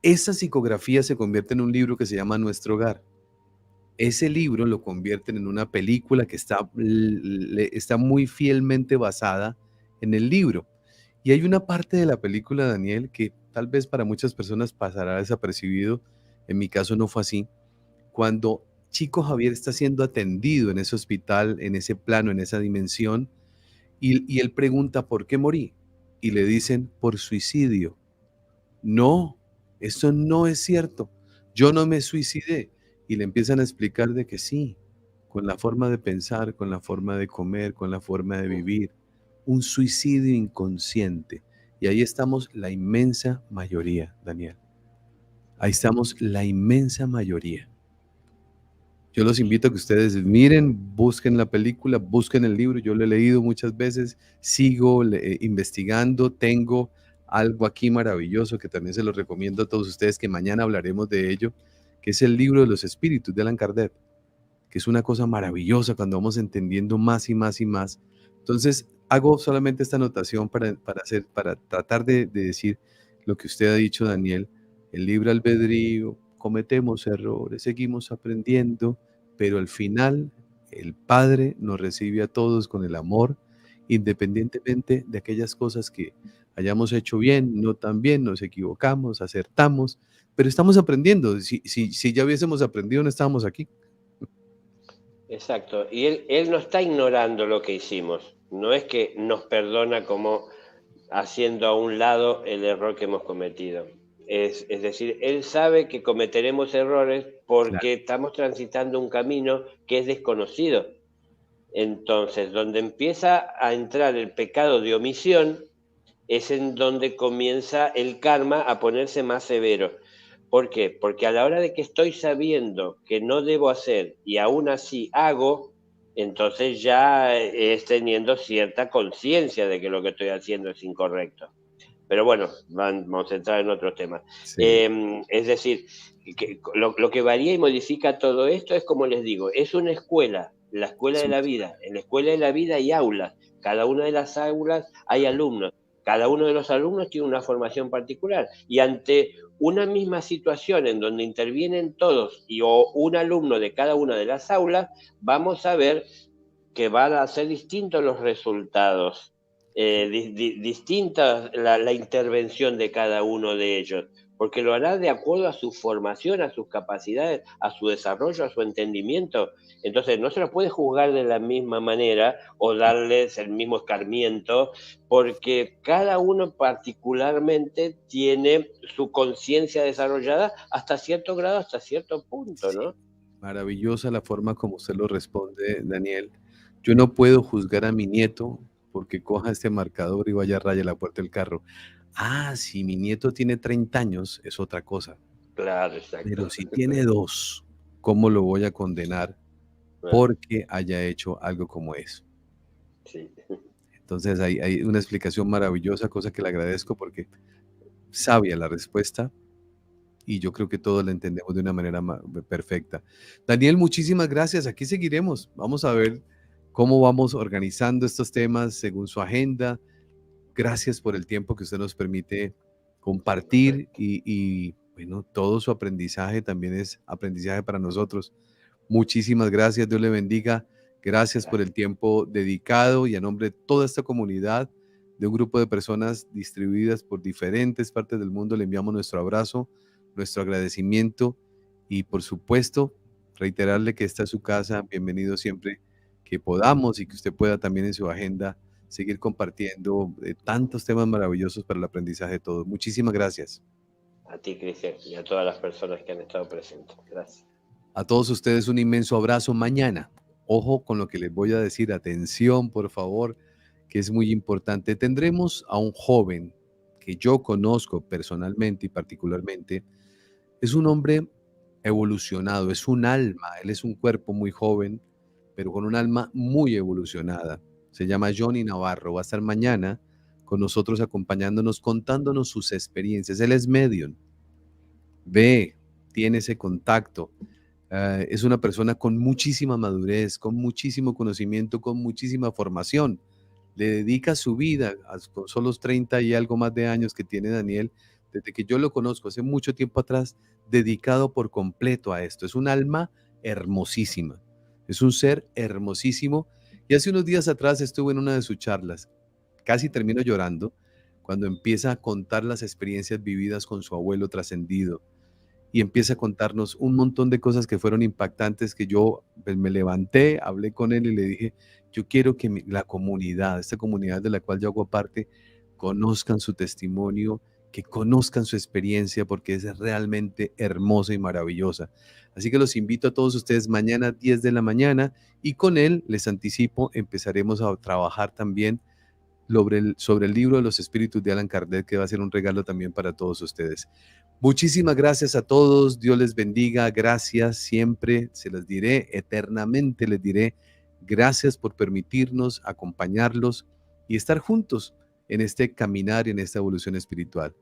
Esa psicografía se convierte en un libro que se llama Nuestro Hogar. Ese libro lo convierten en una película que está muy fielmente basada en el libro. Y hay una parte de la película, Daniel, que tal vez para muchas personas pasará desapercibido. En mi caso no fue así. Cuando Chico Javier está siendo atendido en ese hospital, en ese plano, en esa dimensión, y él pregunta, ¿por qué morí? Y le dicen, por suicidio. No, eso no es cierto. Yo no me suicidé. Y le empiezan a explicar de que sí, con la forma de pensar, con la forma de comer, con la forma de vivir, un suicidio inconsciente. Y ahí estamos la inmensa mayoría, Daniel. Ahí estamos la inmensa mayoría. Yo los invito a que ustedes miren, busquen la película, busquen el libro. Yo lo he leído muchas veces, sigo investigando, tengo algo aquí maravilloso que también se los recomiendo a todos ustedes, que mañana hablaremos de ello, que es el libro de los espíritus de Allan Kardec, que es una cosa maravillosa cuando vamos entendiendo más y más y más. Entonces, hago solamente esta anotación para tratar de decir lo que usted ha dicho, Daniel, el libre albedrío, cometemos errores, seguimos aprendiendo, pero al final el Padre nos recibe a todos con el amor, independientemente de aquellas cosas que hayamos hecho bien, no tan bien, nos equivocamos, acertamos, pero estamos aprendiendo. Si ya hubiésemos aprendido, no estábamos aquí. Exacto. Y él no está ignorando lo que hicimos. No es que nos perdona como haciendo a un lado el error que hemos cometido. Es decir, él sabe que cometeremos errores Claro, porque estamos transitando un camino que es desconocido. Entonces, donde empieza a entrar el pecado de omisión, es en donde comienza el karma a ponerse más severo. ¿Por qué? Porque a la hora de que estoy sabiendo que no debo hacer y aún así hago, entonces ya es teniendo cierta conciencia de que lo que estoy haciendo es incorrecto. Pero bueno, vamos a entrar en otros temas. sí, Es decir, que lo que varía y modifica todo esto es, como les digo, es una escuela, la escuela es de una la escuela. vida. En la escuela de la vida hay aulas, cada una de las aulas hay alumnos, cada uno de los alumnos tiene una formación particular y ante una misma situación en donde intervienen todos y o un alumno de cada una de las aulas, vamos a ver que van a ser distintos los resultados, distinta la intervención de cada uno de ellos, porque lo hará de acuerdo a su formación, a sus capacidades, a su desarrollo, a su entendimiento. Entonces, no se los puede juzgar de la misma manera o darles el mismo escarmiento, porque cada uno particularmente tiene su conciencia desarrollada hasta cierto grado, hasta cierto punto, Sí, ¿no? maravillosa la forma como usted lo responde, Daniel. Yo no puedo juzgar a mi nieto porque coja este marcador y vaya a raya la puerta del carro. Ah, si mi nieto tiene 30 años, es otra cosa. Claro, exacto. Pero si tiene 2, ¿cómo lo voy a condenar Bueno, porque haya hecho algo como eso? sí. Entonces hay una explicación maravillosa, cosa que le agradezco porque sabia la respuesta, y yo creo que todos la entendemos de una manera perfecta. Daniel, muchísimas gracias. Aquí seguiremos. Vamos a ver cómo vamos organizando estos temas según su agenda. Gracias por el tiempo que usted nos permite compartir y, bueno, todo su aprendizaje también es aprendizaje para nosotros. Muchísimas gracias, Dios le bendiga. Gracias por el tiempo dedicado y a nombre de toda esta comunidad, de un grupo de personas distribuidas por diferentes partes del mundo, le enviamos nuestro abrazo, nuestro agradecimiento y, por supuesto, reiterarle que esta es su casa. Bienvenido siempre que podamos y que usted pueda también en su agenda seguir compartiendo tantos temas maravillosos para el aprendizaje de todos. Muchísimas gracias. A ti, Cristian, y a todas las personas que han estado presentes. Gracias. A todos ustedes un inmenso abrazo. Mañana, ojo con lo que les voy a decir, atención por favor, que es muy importante. Tendremos a un joven que yo conozco personalmente y particularmente. Es un hombre evolucionado, es un alma, él es un cuerpo muy joven, pero con un alma muy evolucionada. Se llama Johnny Navarro, va a estar mañana con nosotros acompañándonos, contándonos sus experiencias. Él es medium, ve, tiene ese contacto. Es una persona con muchísima madurez, con muchísimo conocimiento, con muchísima formación. Le dedica su vida, son los 30 y algo más de años que tiene Daniel, desde que yo lo conozco, hace mucho tiempo atrás, dedicado por completo a esto. Es un alma hermosísima, es un ser hermosísimo. Y hace unos días atrás estuve en una de sus charlas, casi termino llorando, cuando empieza a contar las experiencias vividas con su abuelo trascendido y empieza a contarnos un montón de cosas que fueron impactantes, que yo pues, me levanté, hablé con él y le dije, yo quiero que la comunidad, esta comunidad de la cual yo hago parte, conozcan su testimonio, que conozcan su experiencia, porque es realmente hermosa y maravillosa. Así que los invito a todos ustedes mañana 10 de la mañana y con él, les anticipo, empezaremos a trabajar también sobre el libro de los espíritus de Allan Kardec, que va a ser un regalo también para todos ustedes. Muchísimas gracias a todos, Dios les bendiga, gracias, siempre se las diré, eternamente les diré, gracias por permitirnos acompañarlos y estar juntos en este caminar y en esta evolución espiritual.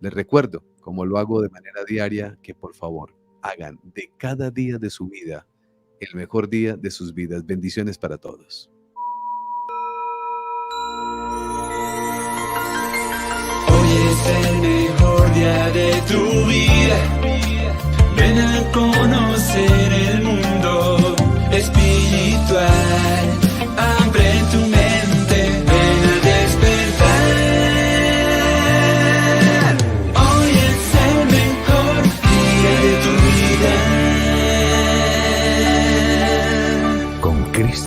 Les recuerdo, como lo hago de manera diaria, que por favor hagan de cada día de su vida el mejor día de sus vidas. Bendiciones para todos. Hoy es el mejor día de tu vida.